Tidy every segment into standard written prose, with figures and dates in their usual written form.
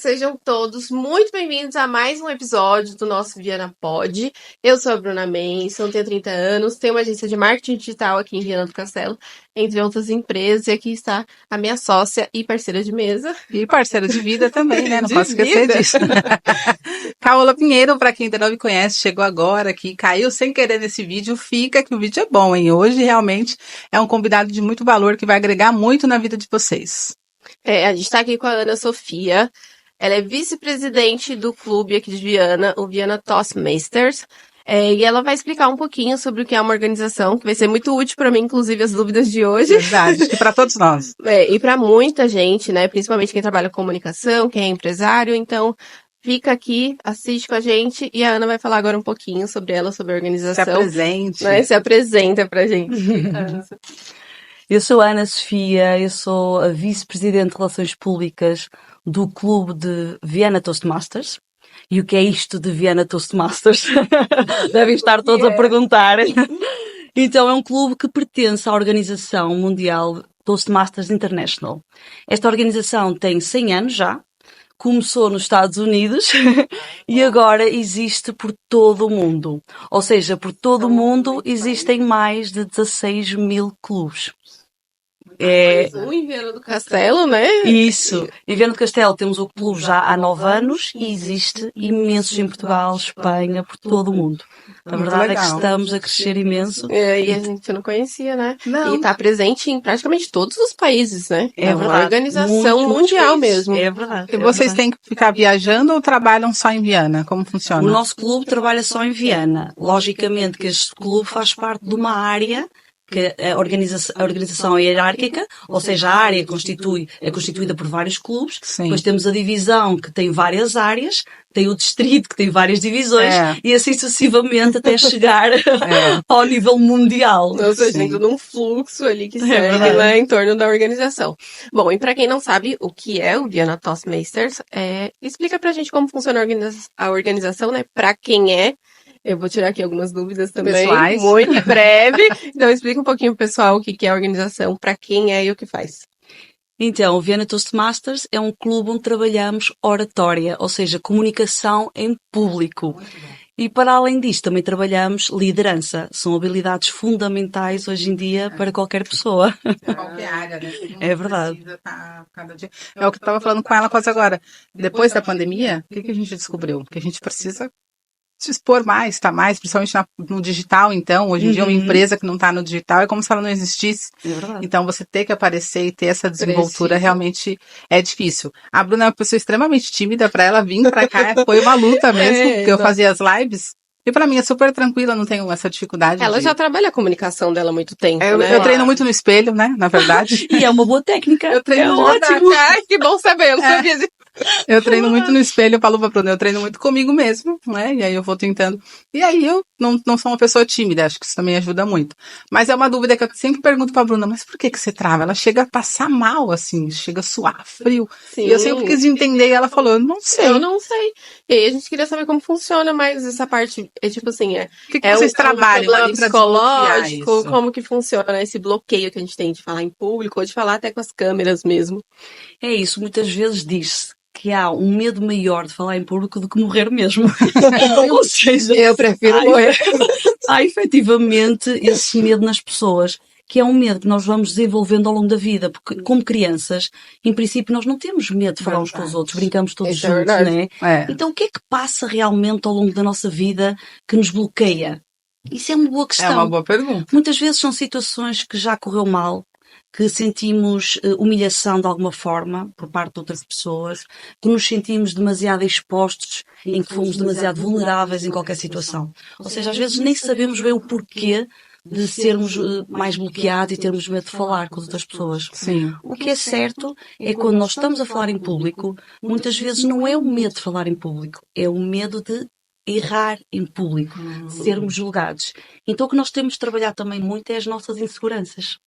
sejam todos muito bem-vindos a mais um episódio do nosso Viana Pod. Eu sou a Bruna Manson, tenho 30 anos, tenho uma agência de marketing digital aqui em Viana do Castelo, entre outras empresas, e aqui está a minha sócia e parceira de mesa. E parceira de vida também, né? Não De posso esquecer vida. disso. Caola Pinheiro, para quem ainda não me conhece, chegou agora aqui, caiu sem querer nesse vídeo, fica que o vídeo é bom, hein? Hoje realmente é um convidado de muito valor que vai agregar muito na vida de vocês. A gente está aqui com a Ana Sofia. Ela é vice-presidente do clube aqui de Viana, o Viana Toastmasters. E ela vai explicar um pouquinho sobre o que é uma organização, que vai ser muito útil para mim, inclusive, as dúvidas de hoje. Verdade, e para todos nós. E para muita gente, né? Principalmente quem trabalha com comunicação, quem é empresário. Então, fica aqui, assiste com a gente e a Ana vai falar agora um pouquinho sobre ela, sobre a organização. Se apresente. Né? Se apresenta pra gente. Eu sou a Ana Sofia, eu sou a vice-presidente de Relações Públicas do clube de Viana Toastmasters. E o que é isto de Viana Toastmasters? Devem estar todos a perguntar. Então, é um clube que pertence à Organização Mundial Toastmasters International. Esta organização tem 100 anos já, começou nos Estados Unidos e agora existe por todo o mundo. Ou seja, por todo o mundo existem mais de 16 mil clubes. Mais um em Viana do Castelo, né? Isso. Em Viana do Castelo temos o clube já há 9 anos e existe imensos em Portugal, Espanha, por todo o mundo. A verdade é que estamos a crescer imenso. E a gente não conhecia, né? Não. E está presente em praticamente todos os países, né? É uma verdade. organização mundial mesmo. É verdade. E vocês têm que ficar viajando ou trabalham só em Viana? Como funciona? O nosso clube trabalha só em Viana. Logicamente que este clube faz parte de uma área que a organização é hierárquica, ou seja, a área é constituída por vários clubes. Sim. Depois temos a divisão que tem várias áreas, tem o distrito que tem várias divisões e assim sucessivamente até chegar ao nível mundial. Ou seja, tem todo um fluxo ali que segue lá em torno da organização. Bom, e para quem não sabe o que é o Viana Toastmasters, explica pra gente como funciona a organização, né? Pra quem é. Eu vou tirar aqui algumas dúvidas também, Pessoais. muito breve. Então explica um pouquinho pro pessoal o que é a organização, para quem é e o que faz. Então, o Viana Toastmasters é um clube onde trabalhamos oratória, ou seja, comunicação em público. E para além disto, também trabalhamos liderança. São habilidades fundamentais hoje em dia para qualquer pessoa. Qualquer área, né? É verdade. Precisa tá cada dia. É o que eu estava falando com ela quase agora. Depois da pandemia, o que a gente descobriu? Que a gente precisa se expor mais, tá mais, principalmente no digital, então. Hoje em dia, uma empresa que não tá no digital é como se ela não existisse. É verdade. Então, você ter que aparecer e ter essa desenvoltura realmente é difícil. A Bruna é uma pessoa extremamente tímida, para ela vir pra cá foi uma luta mesmo, porque eu fazia as lives. E pra mim é super tranquila, não tenho essa dificuldade. Ela já trabalha a comunicação dela há muito tempo, né? Eu treino muito no espelho, né, na verdade. E é uma boa técnica. Eu treino ótimo. Ai, que bom saber, eu não sabia disso. Eu treino muito no espelho, eu falo pra Bruna, eu treino muito comigo mesmo, né? E aí eu vou tentando. E aí eu não sou uma pessoa tímida, acho que isso também ajuda muito. Mas é uma dúvida que eu sempre pergunto pra Bruna, mas por que você trava? Ela chega a passar mal, assim, chega a suar frio. Sim. E eu sempre quis entender, e ela falou, eu não sei. Eu não sei. E aí a gente queria saber como funciona, mas essa parte é tipo assim, O que vocês trabalham problema ali pra desbloquear psicológico, isso? como que funciona esse bloqueio que a gente tem de falar em público, ou de falar até com as câmeras mesmo. É isso, muitas vezes diz-se que há um medo maior de falar em público do que morrer mesmo. Ou seja, Eu prefiro morrer. há efetivamente esse medo nas pessoas, que é um medo que nós vamos desenvolvendo ao longo da vida, porque como crianças, em princípio, nós não temos medo de falar uns com os outros, brincamos todos Isso é juntos, verdade. né? É. Então, o que é que passa realmente ao longo da nossa vida que nos bloqueia? Isso é uma boa questão. É uma boa pergunta. Muitas vezes são situações que já correu mal, que sentimos humilhação de alguma forma por parte de outras pessoas, que nos sentimos demasiado expostos, em que fomos demasiado vulneráveis em qualquer situação. Ou seja, às vezes nem sabemos bem o porquê de sermos mais bloqueados e termos medo de falar com as outras pessoas. Sim. O que é certo é que quando nós estamos a falar em público, muitas vezes não é o medo de falar em público, é o medo de errar em público, de sermos julgados. Então o que nós temos de trabalhar também muito é as nossas inseguranças.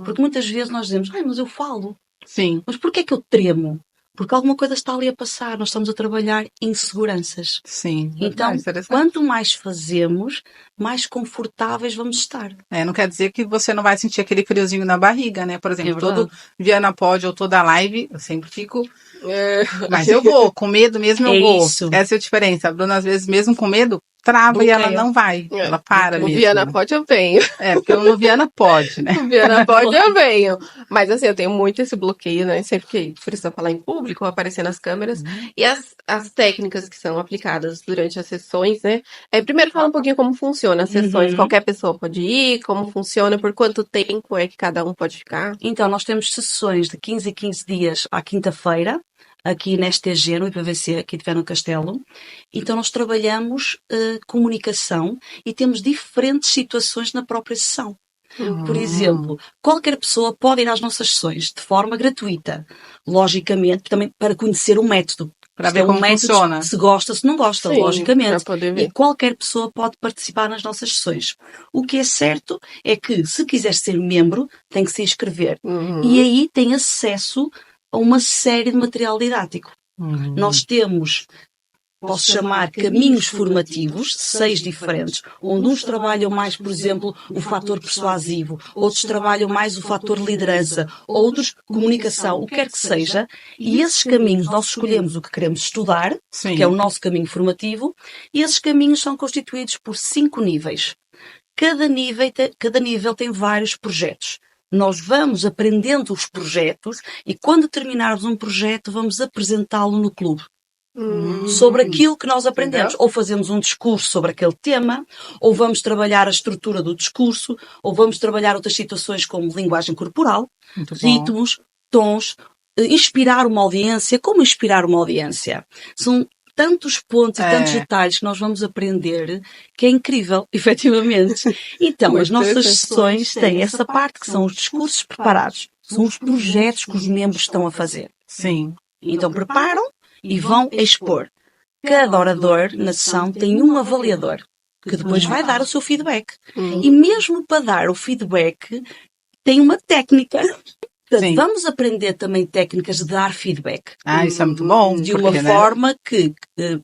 Porque muitas vezes nós dizemos, mas eu falo. Sim. Mas porquê é que eu tremo? Porque alguma coisa está ali a passar, nós estamos a trabalhar em seguranças. Sim, Então, interessante. quanto mais fazemos, mais confortáveis vamos estar. Não quer dizer que você não vai sentir aquele friozinho na barriga, né? Por exemplo, É verdade. todo Viana Pod ou toda live, eu sempre fico. É, Mas eu vou, com medo mesmo eu É vou. isso. Essa é a diferença. A Bruna, às vezes, mesmo com medo, trava e ela Bloqueia. não vai. É. Ela para o mesmo. Viana pode, eu venho. Porque no Viana pode, né? O Viana pode, eu venho. Mas assim, eu tenho muito esse bloqueio, né? Sempre que precisa falar em público, ou aparecer nas câmeras. E as técnicas que são aplicadas durante as sessões, né? Primeiro fala um pouquinho como funciona as sessões. Uhum. Qualquer pessoa pode ir, como funciona, por quanto tempo é que cada um pode ficar. Então, nós temos sessões de 15 em 15 dias à quinta-feira, aqui na STG, no IPVC, aqui de Viana do Castelo. Então, nós trabalhamos comunicação e temos diferentes situações na própria sessão. Por exemplo, qualquer pessoa pode ir às nossas sessões de forma gratuita. Logicamente, também para conhecer o método. Para Isto ver é um como método, funciona. se gosta, se não gosta, Sim, logicamente. pra poder E ver. qualquer pessoa pode participar nas nossas sessões. O que é certo é que, se quiser ser membro, tem que se inscrever. Uhum. E aí tem acesso a uma série de material didático. Nós temos, posso chamar, caminhos formativos, 6 diferentes, onde uns trabalham mais, por exemplo, o fator persuasivo, outros trabalham mais o fator liderança, outros comunicação, o que quer que seja, e esses caminhos nós escolhemos o que queremos estudar, Sim. que é o nosso caminho formativo, e esses caminhos são constituídos por 5 níveis. Cada nível tem vários projetos. Nós vamos aprendendo os projetos e quando terminarmos um projeto vamos apresentá-lo no clube. Sobre aquilo que nós aprendemos. Entendeu? Ou fazemos um discurso sobre aquele tema, ou vamos trabalhar a estrutura do discurso, ou vamos trabalhar outras situações como linguagem corporal, Muito bom. ritmos, tons, inspirar uma audiência. Como inspirar uma audiência? São tantos pontos e tantos detalhes que nós vamos aprender que é incrível, efetivamente. Então, Muito as nossas interessante. sessões têm essa parte que são os discursos preparados. São os projetos que os membros estão a fazer. Sim. Então, preparam e vão expor. Cada orador na sessão tem um avaliador que depois vai dar o seu feedback. E mesmo para dar o feedback, tem uma técnica. Portanto, Sim. vamos aprender também técnicas de dar feedback. Isso é muito bom. De uma porque, né? forma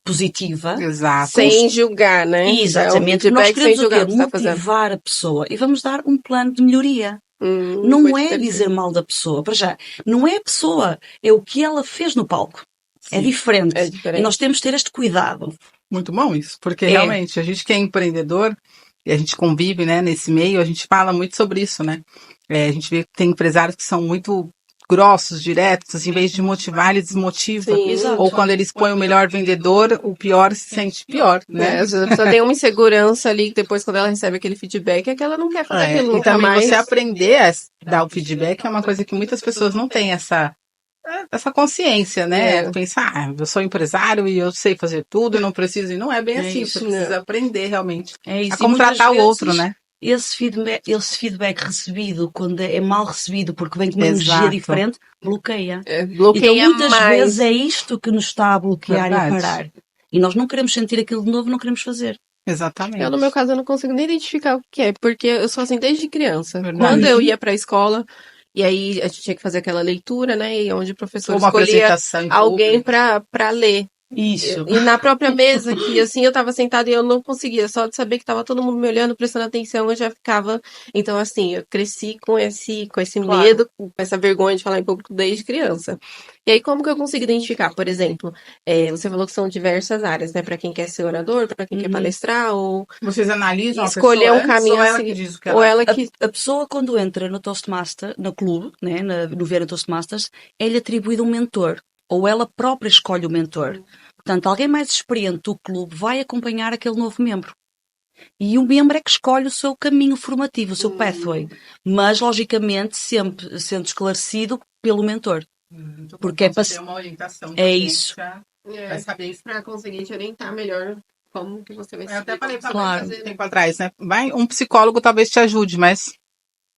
positiva. Exato. Sem julgar, né? Exatamente. É um Nós feedback sem queremos o julgar quê? o que você tá fazendo. Motivar a pessoa. E vamos dar um plano de melhoria. Não Não é dizer mal da pessoa. Para já, não é a pessoa, é o que ela fez no palco. É diferente. É diferente. E nós temos de ter este cuidado. Muito bom isso, porque realmente a gente que é empreendedor e a gente convive, né, nesse meio, a gente fala muito sobre isso, né? A gente vê que tem empresários que são muito grossos, diretos, em vez de motivar, ele desmotiva. Sim, exato. Ou quando eles põem o melhor vendedor, o pior se sente pior, né? Às vezes a pessoa tem uma insegurança ali que depois, quando ela recebe aquele feedback, é que ela não quer fazer aquilo E nunca também mais. você aprender a dar o feedback é uma coisa que muitas pessoas não têm essa consciência, né? Pensar, eu sou empresário e eu sei fazer tudo e não preciso. E não é bem assim, isso, você precisa aprender realmente É isso. a como E muitas tratar o vezes, outro, né? Esse feedback recebido, quando é mal recebido porque vem com uma Exato. energia diferente, bloqueia. Bloqueia Então, muitas mais. vezes é isto que nos está a bloquear e a Verdade. parar. E nós não queremos sentir aquilo de novo, não queremos fazer. Exatamente. Eu, no meu caso, eu não consigo nem identificar o que é, porque eu sou assim desde criança. Verdade. Quando eu ia pra escola, e aí a gente tinha que fazer aquela leitura, né? E onde o professor Ou uma escolhia apresentação em alguém público. pra ler. Isso. E na própria mesa, que assim, eu tava sentada e eu não conseguia, só de saber que tava todo mundo me olhando, prestando atenção, eu já ficava. Então, assim, eu cresci com esse Claro. medo, com essa vergonha de falar em público desde criança. E aí, como que eu consigo identificar? Por exemplo, você falou que são diversas áreas, né? Pra quem quer ser orador, pra quem quer palestrar, ou Vocês analisam escolher a um pessoa caminho ou ela assim, que diz o que ou ela... ela que. A pessoa, quando entra no Toastmaster, no clube, né, no Viana Toastmasters, é-lhe atribuído um mentor. Ou ela própria escolhe o mentor. Portanto, alguém mais experiente do clube vai acompanhar aquele novo membro. E o membro é que escolhe o seu caminho formativo, o seu pathway. Mas, logicamente, sempre sendo esclarecido pelo mentor. Porque Então, é você tem uma orientação é também, isso. já Vai vai saber isso. pra conseguir te orientar melhor como que você vai Eu até falei pra Claro. fazer tempo atrás, né? Um psicólogo talvez te ajude, mas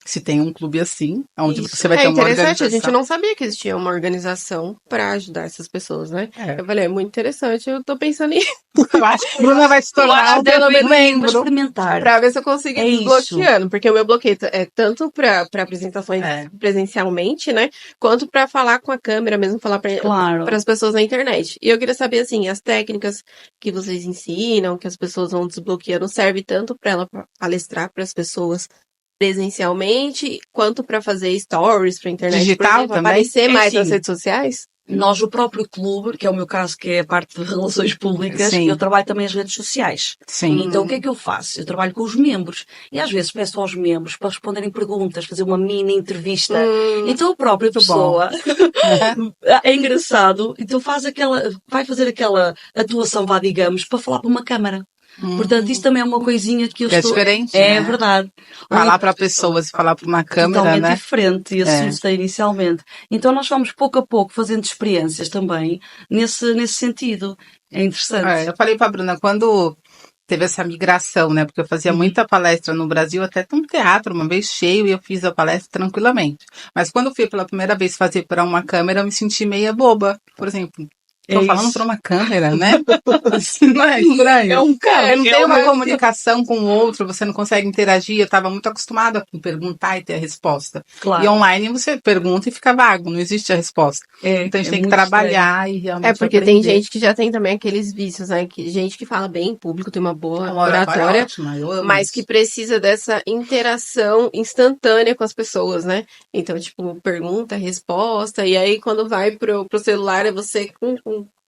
Se tem um clube assim, onde Isso. você vai É ter uma interessante, a organização. gente não sabia que existia uma organização pra ajudar essas pessoas, né? É. Eu falei, é muito interessante, eu tô pensando em Eu acho que a Bruna vai se tornar um Pelo menos membro. experimentar. pra ver se eu consigo É ir isso. desbloqueando, porque o meu bloqueio é tanto pra apresentações É. presencialmente, né? Quanto pra falar com a câmera, mesmo falar para Claro. as pessoas na internet. E eu queria saber, assim, as técnicas que vocês ensinam, que as pessoas vão desbloqueando, serve tanto pra ela palestrar para as pessoas presencialmente, quanto pra fazer stories pra internet, por Digital exemplo, também? aparecer mais sim. nas redes sociais? Nós, o próprio clube, que é o meu caso, que é a parte de relações públicas, Sim. eu trabalho também as redes sociais. Sim. Então, o que é que eu faço? Eu trabalho com os membros. E às vezes peço aos membros para responderem perguntas, fazer uma mini entrevista. Então, a própria Muito bom. pessoa, é engraçado, então vai fazer aquela atuação, vá, digamos, para falar para uma câmara. Portanto, isso também é uma coisinha que eu Que é estou... diferente, É né? verdade. Falar para pessoas e falar para uma câmera, Totalmente né? diferente e assustei inicialmente. Então nós vamos pouco a pouco fazendo experiências também nesse sentido. É interessante. Eu falei pra Bruna, quando teve essa migração, né? Porque eu fazia muita palestra no Brasil, até um teatro, uma vez cheio, e eu fiz a palestra tranquilamente. Mas quando eu fui pela primeira vez fazer para uma câmera, eu me senti meia boba. Por exemplo, tô É falando isso. para uma câmera, né? Não é estranho? É um carro, Não é tem uma uma- comunicação com o outro, você não consegue interagir. Eu estava muito acostumada a perguntar e ter a resposta. Claro. E online você pergunta e fica vago, não existe a resposta. Então a gente tem que muito trabalhar e realmente É porque tem aprender. gente que já tem também aqueles vícios, né? Gente que fala bem em público, tem uma boa Uma oratória oratória, ótima, eu amo mas isso. que precisa dessa interação instantânea com as pessoas, né? Então, tipo, pergunta, resposta, e aí quando vai pro celular é você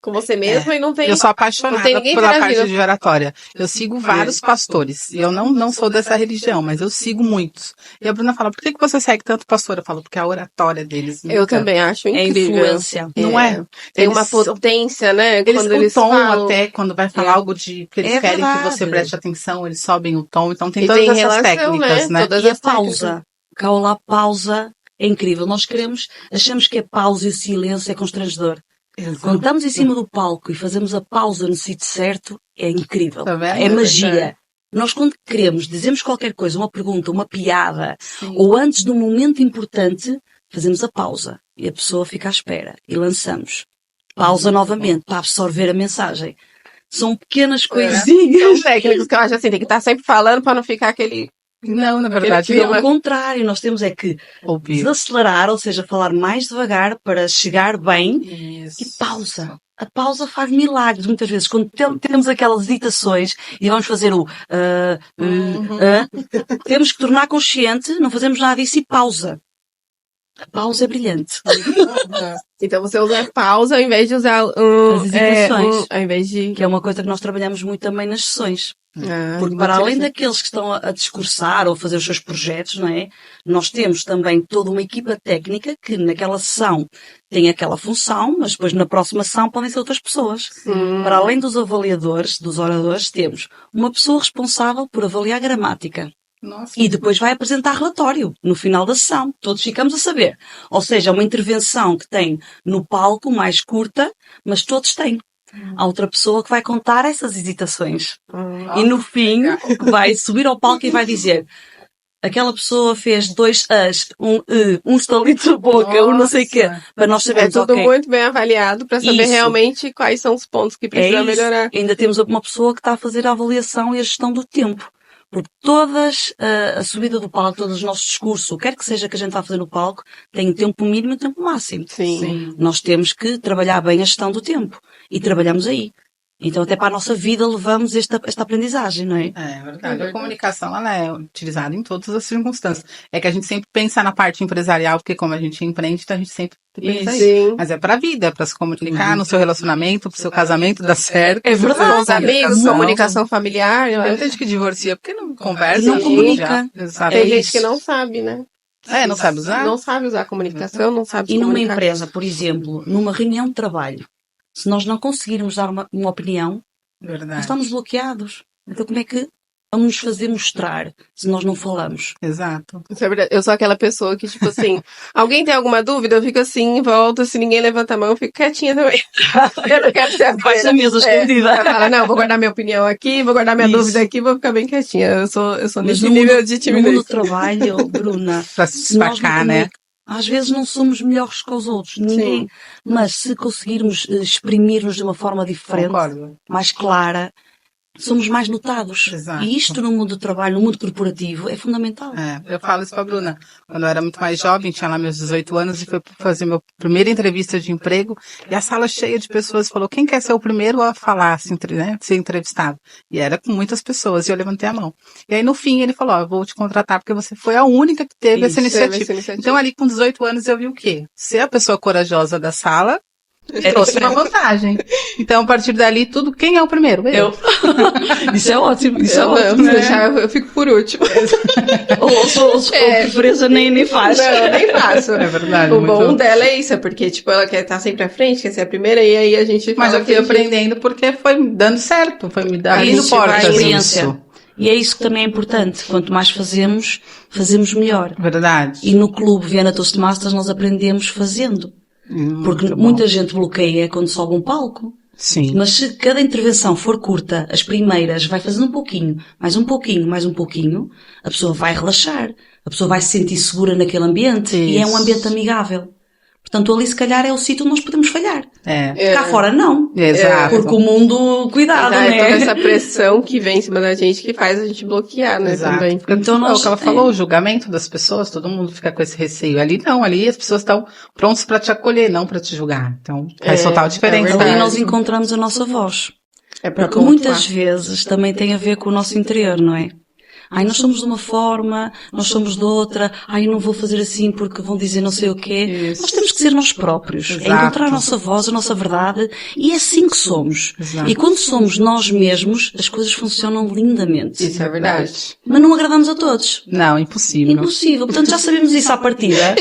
com você mesmo e não tem. Eu sou não apaixonada tem ninguém pela interagindo. parte de oratória. Eu sigo vários pastores. E eu não sou dessa religião, mas eu sigo muitos. E a Bruna fala, por que você segue tanto pastor? Eu falo, porque a oratória deles me Eu encanta. também acho É incrível. influência. Não é? Tem Eles uma são- potência, né? Eles quando o eles tom falam. até, quando vai falar algo de que eles É querem que verdade. você preste atenção, eles sobem o tom. Então tem E todas tem essas relação, técnicas, né? Todas E a as técnicas. pausa. Cá ou lá, pausa é incrível. Nós achamos que a pausa e o silêncio é constrangedor. Quando estamos em cima do palco e fazemos a pausa no sítio certo, é incrível. Tá vendo? É É magia. verdade. Nós, quando queremos, dizemos qualquer coisa, uma pergunta, uma piada, Sim. ou antes de um momento importante, fazemos a pausa e a pessoa fica à espera e lançamos. Pausa novamente para absorver a mensagem. São pequenas coisinhas. São técnicas que eu acho assim, tem que estar sempre falando para não ficar aquele. Não, na verdade, Aquele Pelo contrário, nós temos é que ouvir. desacelerar, ou seja, falar mais devagar para chegar bem. Isso. E pausa. A pausa faz milagres, muitas vezes. Quando temos aquelas hesitações e vamos fazer temos que tornar consciente, não fazemos nada disso e pausa. A pausa é brilhante. Então você usa a pausa ao invés de usar As hesitações. ao invés de. Que é uma coisa que nós trabalhamos muito também nas sessões. Porque muito para além interessante. daqueles que estão a discursar ou a fazer os seus projetos, não é? Nós temos também toda uma equipa técnica que naquela sessão tem aquela função, mas depois na próxima sessão podem ser outras pessoas. Para além dos avaliadores, dos oradores, temos uma pessoa responsável por avaliar a gramática. Nossa. E depois vai apresentar relatório no final da sessão. Todos ficamos a saber. Ou seja, uma intervenção que tem no palco mais curta, mas todos têm. Há outra pessoa que vai contar essas hesitações. E no fim, vai subir ao palco e vai dizer: aquela pessoa fez 2 as, um estalito de boca, um não sei o quê. Para nós É sabermos, tudo ok, muito bem avaliado para saber Isso. realmente quais são os pontos que é precisa isso. melhorar. Ainda temos uma pessoa que está a fazer a avaliação e a gestão do tempo. Porque a subida do palco, todos os nossos discursos, o que quer que seja que a gente vá fazer no palco, tem tempo mínimo e tempo máximo. Sim. Nós temos que trabalhar bem a gestão do tempo. E trabalhamos aí. Então até para a nossa vida levamos esta aprendizagem, não é? É verdade. A comunicação, ela é utilizada em todas as circunstâncias. É que a gente sempre pensa na parte empresarial, porque como a gente empreende, então a gente sempre pensa isso. Sim. Mas é pra vida, é pra se comunicar no seu relacionamento, pro seu casamento dar certo. É verdade. Com os amigos, comunicação familiar. eu Tem acho. gente que divorcia porque não conversa. Não já. comunica. Exato. Tem gente que não sabe, né? Não sabe usar? Não sabe usar a comunicação, não sabe se E numa comunicar. empresa, por exemplo, numa reunião de trabalho, se nós não conseguirmos dar uma opinião, nós Verdade. estamos bloqueados. Então como é que vamos nos fazer mostrar se nós não falamos. Exato. Isso é verdade. Eu sou aquela pessoa que, tipo assim, alguém tem alguma dúvida, eu fico assim, em volta, se ninguém levanta a mão, eu fico quietinha também. Eu não quero ser a Faz a primeira. mesa escondida. Ela fala, não, vou guardar minha opinião aqui, vou guardar minha Isso. dúvida aqui, vou ficar bem quietinha. Eu sou Mas nesse no nível mundo, de no timidez. mundo do trabalho, Bruna, Pra se se nós não destacar, né? às vezes não somos melhores que os outros, ninguém. Sim. Mas se conseguirmos exprimir-nos de uma forma diferente, Concordo. mais clara, somos mais notados. Exato. E isto no mundo do trabalho, no mundo corporativo, é fundamental. Eu falo isso pra Bruna. Quando eu era muito mais jovem, tinha lá meus 18 anos e fui fazer minha primeira entrevista de emprego e a sala cheia de pessoas falou, quem quer ser o primeiro a falar, né, ser entrevistado? E era com muitas pessoas e eu levantei a mão. E aí no fim ele falou, eu vou te contratar porque você foi a única que teve essa iniciativa. Então ali com 18 anos eu vi o quê? Ser a pessoa corajosa da sala trouxe uma vantagem. Então, a partir dali, quem é o primeiro? Eu. Isso é ótimo, isso é Eu ótimo. amo, se deixar, eu fico por último. Ou se for preferência, nem faz. Não, nem faço. É verdade. O muito bom dela é isso, é porque, tipo, ela quer estar sempre à frente, quer ser a primeira, e aí a gente Mas fala eu fui que a gente- aprendendo porque foi dando certo, foi me A abrindo gente vai portas experiência. isso. E é isso que também é importante. Quanto mais fazemos melhor. Verdade. E no clube Viena Toastmasters nós aprendemos fazendo. Porque Muito bom. muita gente bloqueia quando sobe um palco. Sim. Mas se cada intervenção for curta, as primeiras vai fazendo um pouquinho, mais um pouquinho, mais um pouquinho, a pessoa vai relaxar. A pessoa vai se sentir segura naquele ambiente. E é um Isso. ambiente amigável. Portanto, ali se calhar é o sítio onde nós podemos falhar. É. Cá fora não. Exato. Porque o mundo, cuidado, Exato, né? toda essa pressão que vem em cima da gente que faz a gente bloquear, né, Exato. também. Então É o nós, que ela falou, o julgamento das pessoas, todo mundo fica com esse receio. Ali não, ali as pessoas estão prontas para te acolher, não para te julgar. Então, faz total diferença. verdade. ali nós encontramos a nossa voz. É pra Porque muitas vezes também tem a ver com o nosso interior, não é? Ai, nós somos de uma forma, nós somos de outra, ai, eu não vou fazer assim porque vão dizer não sei o quê. Isso. Nós temos que ser nós próprios. É Exato. encontrar a nossa voz, a nossa verdade, e é assim que somos. Exato. E quando somos nós mesmos, as coisas funcionam lindamente. Isso é verdade. Mas não agradamos a todos. Não, impossível. Impossível. Portanto, já sabemos isso à partida.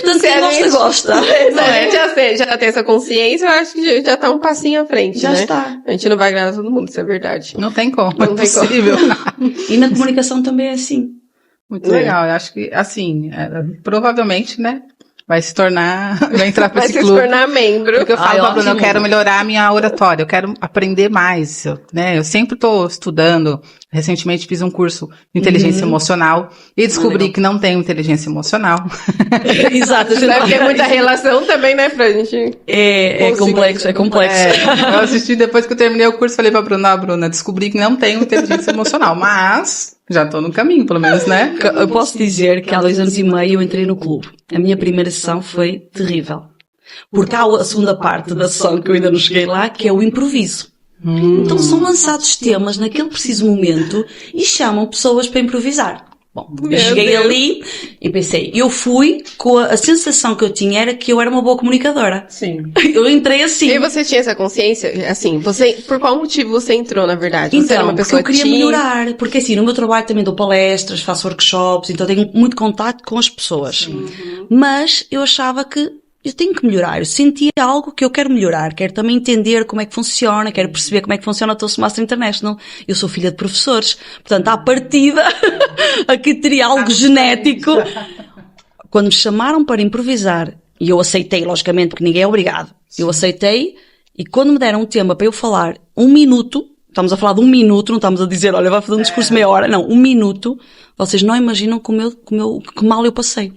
Portanto, Se quem a gosta, gente- gosta. Se Não a é? gente já tem essa consciência, eu acho que já tá um passinho à frente, Já né? está. A gente não vai agradar todo mundo, isso é verdade. Não tem como, Não é tem como. impossível. E na comunicação também é assim. Muito legal, eu acho que, assim, provavelmente, né, vai se tornar, vai entrar para Vai esse se clube. tornar membro. Porque eu falo pra Bruna, eu ótimo. quero melhorar a minha oratória, eu quero aprender mais, né? Eu sempre tô estudando. Recentemente fiz um curso de inteligência emocional e descobri legal. que não tenho inteligência emocional. Exato. a gente Deve ter vai- muita relação também, né, pra gente. É complexo, é complexo. Eu assisti depois que eu terminei o curso, falei pra Bruna, descobri que não tenho inteligência emocional, mas já tô no caminho, pelo menos, né? Eu posso dizer que há 2 anos e meio eu entrei no clube. A minha primeira sessão foi terrível. Porque há a segunda parte da sessão que eu ainda não cheguei lá, que é o improviso. Então são lançados temas naquele preciso momento e chamam pessoas para improvisar. Bom, eu Meu cheguei Deus. ali e pensei, eu fui com a sensação que eu tinha era que eu era uma boa comunicadora. Sim. Eu entrei assim. E você tinha essa consciência? Assim, por qual motivo você entrou, na verdade? Você era Então, uma porque pessoa eu queria tímida? melhorar. Porque assim, no meu trabalho também dou palestras, faço workshops, então tenho muito contato com as pessoas. Mas eu achava que eu tenho que melhorar. Eu sentia algo que eu quero melhorar. Quero também entender como é que funciona, quero perceber como é que funciona a Toastmaster International. Eu sou filha de professores. Portanto, à partida, aqui teria algo genético. Quando me chamaram para improvisar, e eu aceitei, logicamente, porque ninguém é obrigado. Eu aceitei, e quando me deram um tema para eu falar 1 minuto, estamos a falar de 1 minuto, não estamos a dizer, olha, vai fazer um discurso meia hora. Não, 1 minuto, vocês não imaginam que mal eu passei.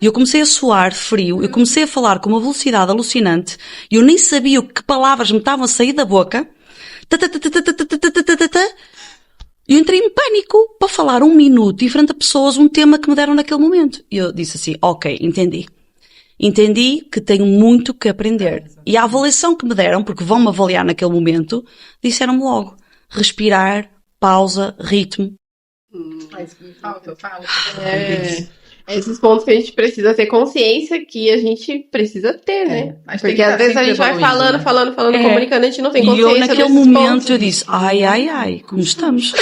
E eu comecei a suar frio, eu comecei a falar com uma velocidade alucinante, e eu nem sabia que palavras me estavam a sair da boca. E eu entrei em pânico para falar 1 minuto em frente a pessoas um tema que me deram naquele momento. E eu disse assim, ok, entendi. Entendi que tenho muito que aprender. E a avaliação que me deram, porque vão-me avaliar naquele momento, disseram-me logo, respirar, pausa, ritmo. Mas me falta, eu falo. Esses pontos que a gente precisa ter consciência que a gente precisa ter, né? Mas tem Porque que às tá vezes a sempre gente vai evoluindo, falando, É. comunicando, a gente não tem E consciência eu, naquele desses momento, pontos. eu disse, ai, como estamos?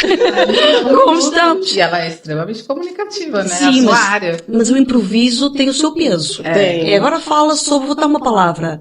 Como estamos? E ela é extremamente comunicativa, né? Sim, a sua mas- área. Mas o improviso tem o seu peso. Tem. E agora fala sobre, vou dar uma palavra,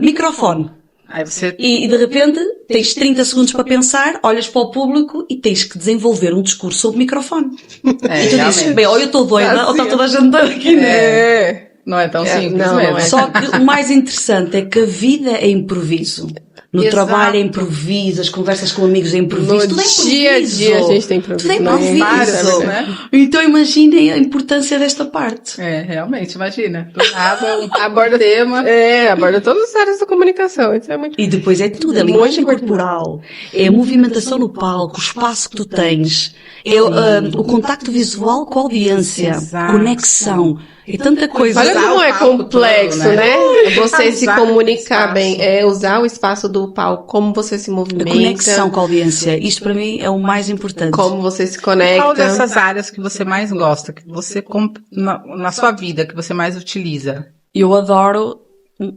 microfone. Aí você... E de repente tens 30 segundos para pensar, olhas para o público e tens que desenvolver um discurso sobre o microfone. E tu dizes, realmente. bem, ou eu estou doida, ou está toda a gente doida aqui, né? Não é tão simples não, mesmo. não é. Só que o mais interessante é que a vida é improviso. No Exato. trabalho é improviso, as conversas com amigos é improviso. No Tudo é improviso. dia a dia a gente tem improviso. Tudo é né? improviso. Vários, né? Então imaginem a importância desta parte. Realmente, imagina. Do nada, aborda o tema. Aborda todas as áreas da comunicação. Isso é muito... E depois é tudo, a Muito linguagem importante. corporal, é a movimentação no palco, o espaço que tu tens, é o contacto visual com a audiência, Exato. conexão, é tanta coisa. Olha como é o palco complexo, todo, né? Você se Usar comunicar o bem, usar o espaço do palco, como você se A movimenta, conexão com a audiência, isto para mim é o mais importante. como você se Qual conecta. dessas áreas que você mais gosta, que você, na sua vida, que você mais utiliza? Eu adoro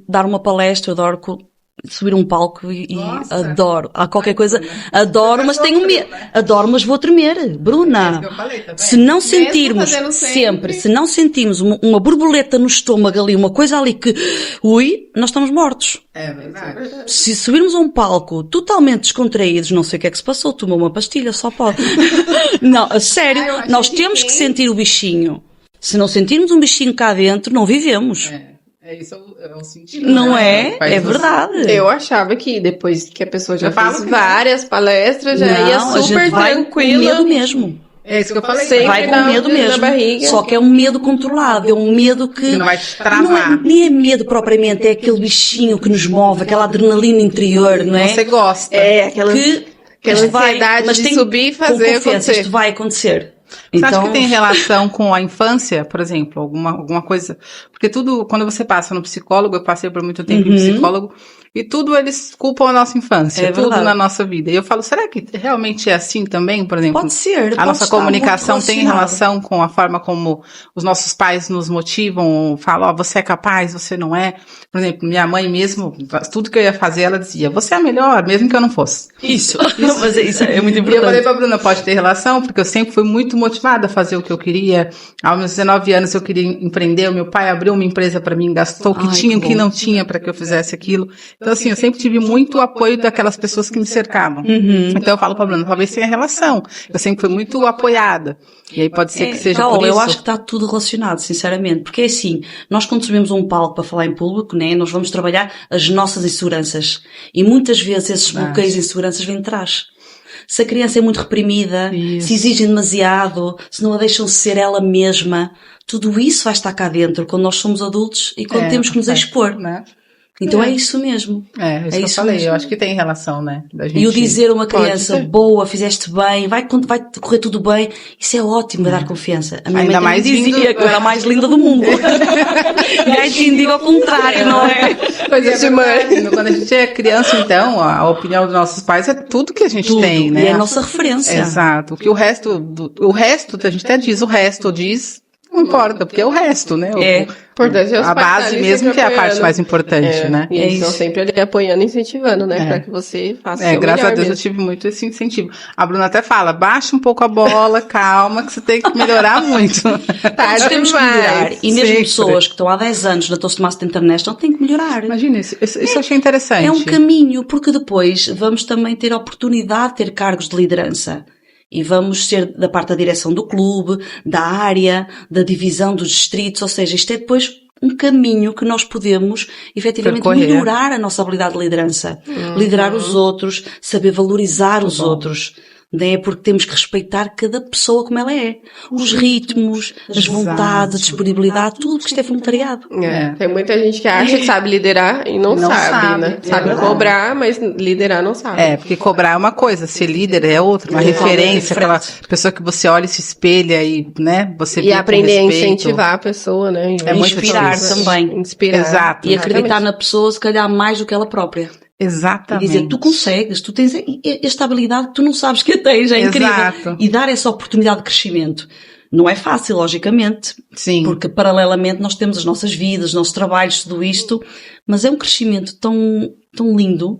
dar uma palestra, eu adoro subir um palco e Nossa. adoro. Há qualquer coisa, adoro, mas tenho medo. Adoro, mas vou tremer. Bruna, eu falei também. se não sentirmos fazendo sempre, se não sentirmos uma borboleta no estômago ali, uma coisa ali que, nós estamos mortos. É verdade. Se subirmos a um palco totalmente descontraídos, não sei o que é que se passou, tomou uma pastilha, só pode. Não, a sério, eu achei nós que temos sim. que sentir o bichinho. Se não sentirmos um bichinho cá dentro, não vivemos. Isso é o sentido. Não né? é? Faz É você- verdade. Eu achava que depois que a pessoa já Eu falo fez que várias palestras, já ia Não, a super gente vai tranquila. com medo mesmo. É isso que eu falei. Sempre Vai dá com medo um frio na mesmo. barriga. Só que é um medo controlado, é um medo que não vai te travar. não é, nem é medo propriamente, é aquele bichinho que nos move, aquela adrenalina interior, não é? Você gosta. Aquela Que isto vai, ansiedade mas de tem, subir e com fazer confiança, acontecer. isto vai acontecer. Você acha Então, que tem relação com a infância, por exemplo? Alguma coisa? Porque tudo, quando você passa no psicólogo, eu passei por muito tempo em psicólogo, e tudo eles culpam a nossa infância, É tudo verdade. na nossa vida. E eu falo, será que realmente é assim também, por exemplo? pode ser. A pode nossa estar comunicação muito tem relação com a forma como os nossos pais nos motivam, falam, você é capaz, você não é. Por exemplo, minha mãe mesmo, tudo que eu ia fazer, ela dizia, você é a melhor, mesmo que eu não fosse. Isso. Mas isso é muito E eu falei importante. pra Bruna, pode ter relação, porque eu sempre fui muito motivada a fazer o que eu queria. Aos meus 19 anos eu queria empreender, o meu pai abriu uma empresa pra mim, gastou o que Ai, tinha e o que que bom. não tinha pra que eu fizesse aquilo. Então assim, eu sempre tive muito apoio daquelas pessoas que me cercavam. Então eu falo pra Bruna, talvez tenha relação. Eu sempre fui muito apoiada. E aí pode ser que seja Carol, por isso. eu acho que está tudo relacionado, sinceramente. Porque é assim, nós quando subimos a um palco para falar em público, né, nós vamos trabalhar as nossas inseguranças. E muitas vezes esses bloqueios e inseguranças vêm de trás. Se a criança é muito reprimida, Isso. se exigem demasiado, se não a deixam ser ela mesma, tudo isso vai estar cá dentro quando nós somos adultos e quando temos que nos expor. Né? Então é isso mesmo. É, isso que eu isso falei. mesmo. Eu acho que tem relação, né? Da gente... E o dizer a uma Pode criança, ser. boa, fizeste bem, vai correr tudo bem, isso é ótimo, vai dar confiança. A minha Ainda mãe também mais dizia vindo- que eu era a mais linda do mundo. E aí quem diga ao contrário, não é? Coisa de mãe. Quando a gente é criança, então, a opinião dos nossos pais é tudo que a gente Tudo. tem, né? E é a nossa referência. Exato. O que o resto, a gente até diz, o resto diz, não importa, porque é o resto, né? É. Importante é os A pais base estarem mesmo sempre que é a parte apoiando. mais importante, né? E eles estão isso. sempre ali apoiando e incentivando, né? Pra que você faça o seu Graças a melhor Deus eu mesmo. tive muito esse incentivo. A Bruna até fala, baixa um pouco a bola, calma, que você tem que melhorar muito. Nós temos que melhorar. E mesmo Sempre. pessoas que estão há 10 anos na Toastmaster International têm que melhorar. Imagina, isso eu achei interessante. É um caminho, porque depois vamos também ter a oportunidade de ter cargos de liderança. E vamos ser da parte da direção do clube, da área, da divisão dos distritos, ou seja, isto é depois um caminho que nós podemos, efetivamente, Percorrer. melhorar a nossa habilidade de liderança. Liderar os outros, saber valorizar os outros. Né? Porque temos que respeitar cada pessoa como ela é. Os ritmos, as vontades, a disponibilidade, tudo que isto é voluntariado. Tem muita gente que acha que sabe liderar e não sabe, né? é Sabe verdade. cobrar, mas liderar não sabe. É, porque cobrar é uma coisa, ser líder é outra, uma referência, aquela pessoa que você olha e se espelha e, né, você vê E com aprender a respeito. incentivar a pessoa, né? É muito Inspirar difícil. também. Inspirar. Exato. E acreditar Exatamente. na pessoa, se calhar, mais do que ela própria. E Exatamente. dizer, tu consegues, tu tens esta habilidade que tu não sabes que a tens, é incrível. Exato. E dar essa oportunidade de crescimento. Não é fácil, logicamente, Sim. porque paralelamente nós temos as nossas vidas, os nossos trabalhos, tudo isto, mas é um crescimento tão lindo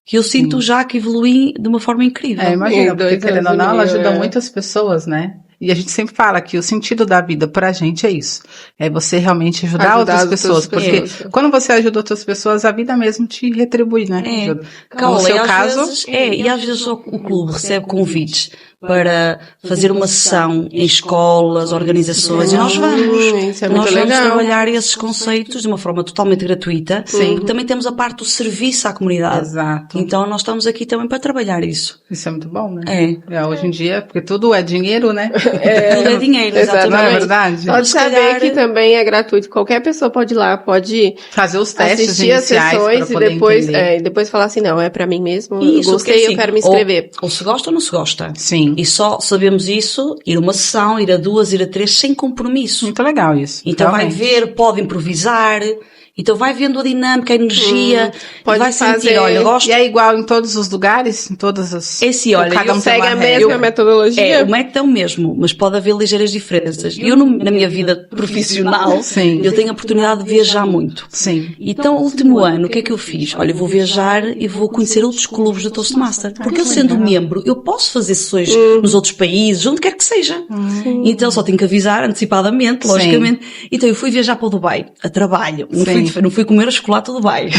que eu sinto já que evolui de uma forma incrível. É, imagina, Em porque 2 querendo ou anos e não, ela meio, ajuda é. muitas pessoas, né? E a gente sempre fala que o sentido da vida pra gente é isso. É você realmente ajudar Ajudar outras as outras pessoas. Porque pessoas. quando você ajuda outras pessoas, a vida mesmo te retribui, né? Ajuda. No Carola, seu e às caso, vezes, e às vezes o clube recebe convites para fazer uma sessão em escolas, organizações, e nós vamos. Isso é muito Nós vamos legal. trabalhar esses conceitos de uma forma totalmente gratuita. Sim. Porque também temos a parte do serviço à comunidade. Exato. Então nós estamos aqui também para trabalhar isso. Isso é muito bom, né? É. Hoje em dia, porque tudo é dinheiro, né? Tudo é dinheiro, Exatamente. Não é exatamente. verdade? Pode Se saber calhar- que também é gratuito. Qualquer pessoa pode ir lá, pode Fazer os testes assistir as iniciais sessões para e poder depois, entender. e depois falar assim, não, é pra mim mesmo, Isso, eu gostei, porque, eu assim, quero me inscrever. Ou se gosta ou não se gosta. Sim. E só sabemos isso, ir a uma sessão, ir a 2, ir a 3, sem compromisso. Muito legal isso. Então realmente. vai ver, pode improvisar, então vai vendo a dinâmica, a energia, pode e vai sentir, fazer- olha, eu gosto. E é igual em todos os lugares? Em todas as... Esse, olha, Cada eu um tem Segue uma a regra. mesma metodologia? É, o método é o mesmo, mas pode haver ligeiras diferenças. Eu, na minha vida profissional, Sim. eu tenho a oportunidade de viajar muito. Sim. Então, o último ano, o que é que eu fiz? Olha, eu vou viajar e vou conhecer outros clubes do Toastmaster. Porque eu, sendo membro, eu posso fazer sessões nos outros países, onde quer que seja. Então, só tenho que avisar antecipadamente, logicamente. Então, eu fui viajar para o Dubai, a trabalho. Não fui comer a chocolate do Dubai.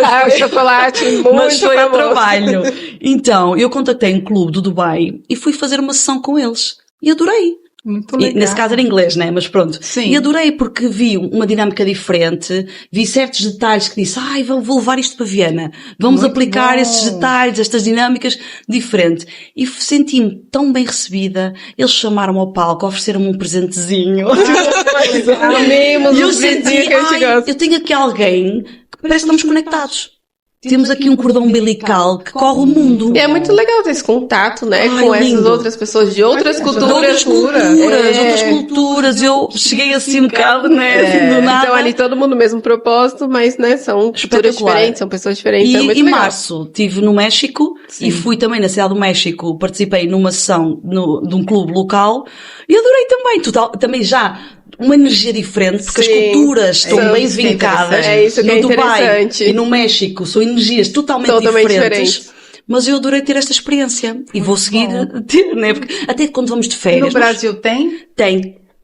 Ah, o chocolate, muito Mas foi a famoso. trabalho. Então, eu contactei um clube do Dubai e fui fazer uma sessão com eles. E adorei. Muito E, legal. nesse caso era inglês, né? Mas pronto. Sim. E adorei porque vi uma dinâmica diferente, vi certos detalhes que disse, vou levar isto para Viena. Vamos Muito aplicar bom. estes detalhes, estas dinâmicas diferentes. E senti-me tão bem recebida. Eles chamaram-me ao palco, ofereceram-me um presentezinho. Amemos E eu os vizinhos senti, que a gente gosta. eu tenho aqui alguém que parece que estamos conectados. Temos aqui um cordão umbilical que corre o mundo. E é muito legal ter esse contato, né, com essas lindo. outras pessoas de outras culturas. Outras culturas. Eu cheguei assim um bocado, né? Assim, do nada. Então ali todo mundo no mesmo propósito, mas, né, são culturas Espetacular. diferentes, são pessoas diferentes. E é muito em legal. março estive no México e fui também na cidade do México, participei numa sessão de um clube local e adorei também, também já uma energia diferente, porque Sim. as culturas estão É bem isso que é vincadas. interessante. É isso que no é Dubai interessante. e no México são energias totalmente diferentes. diferentes. Mas eu adorei ter esta experiência e vou seguir a ter, né? Porque até quando vamos de E férias. no Brasil tem?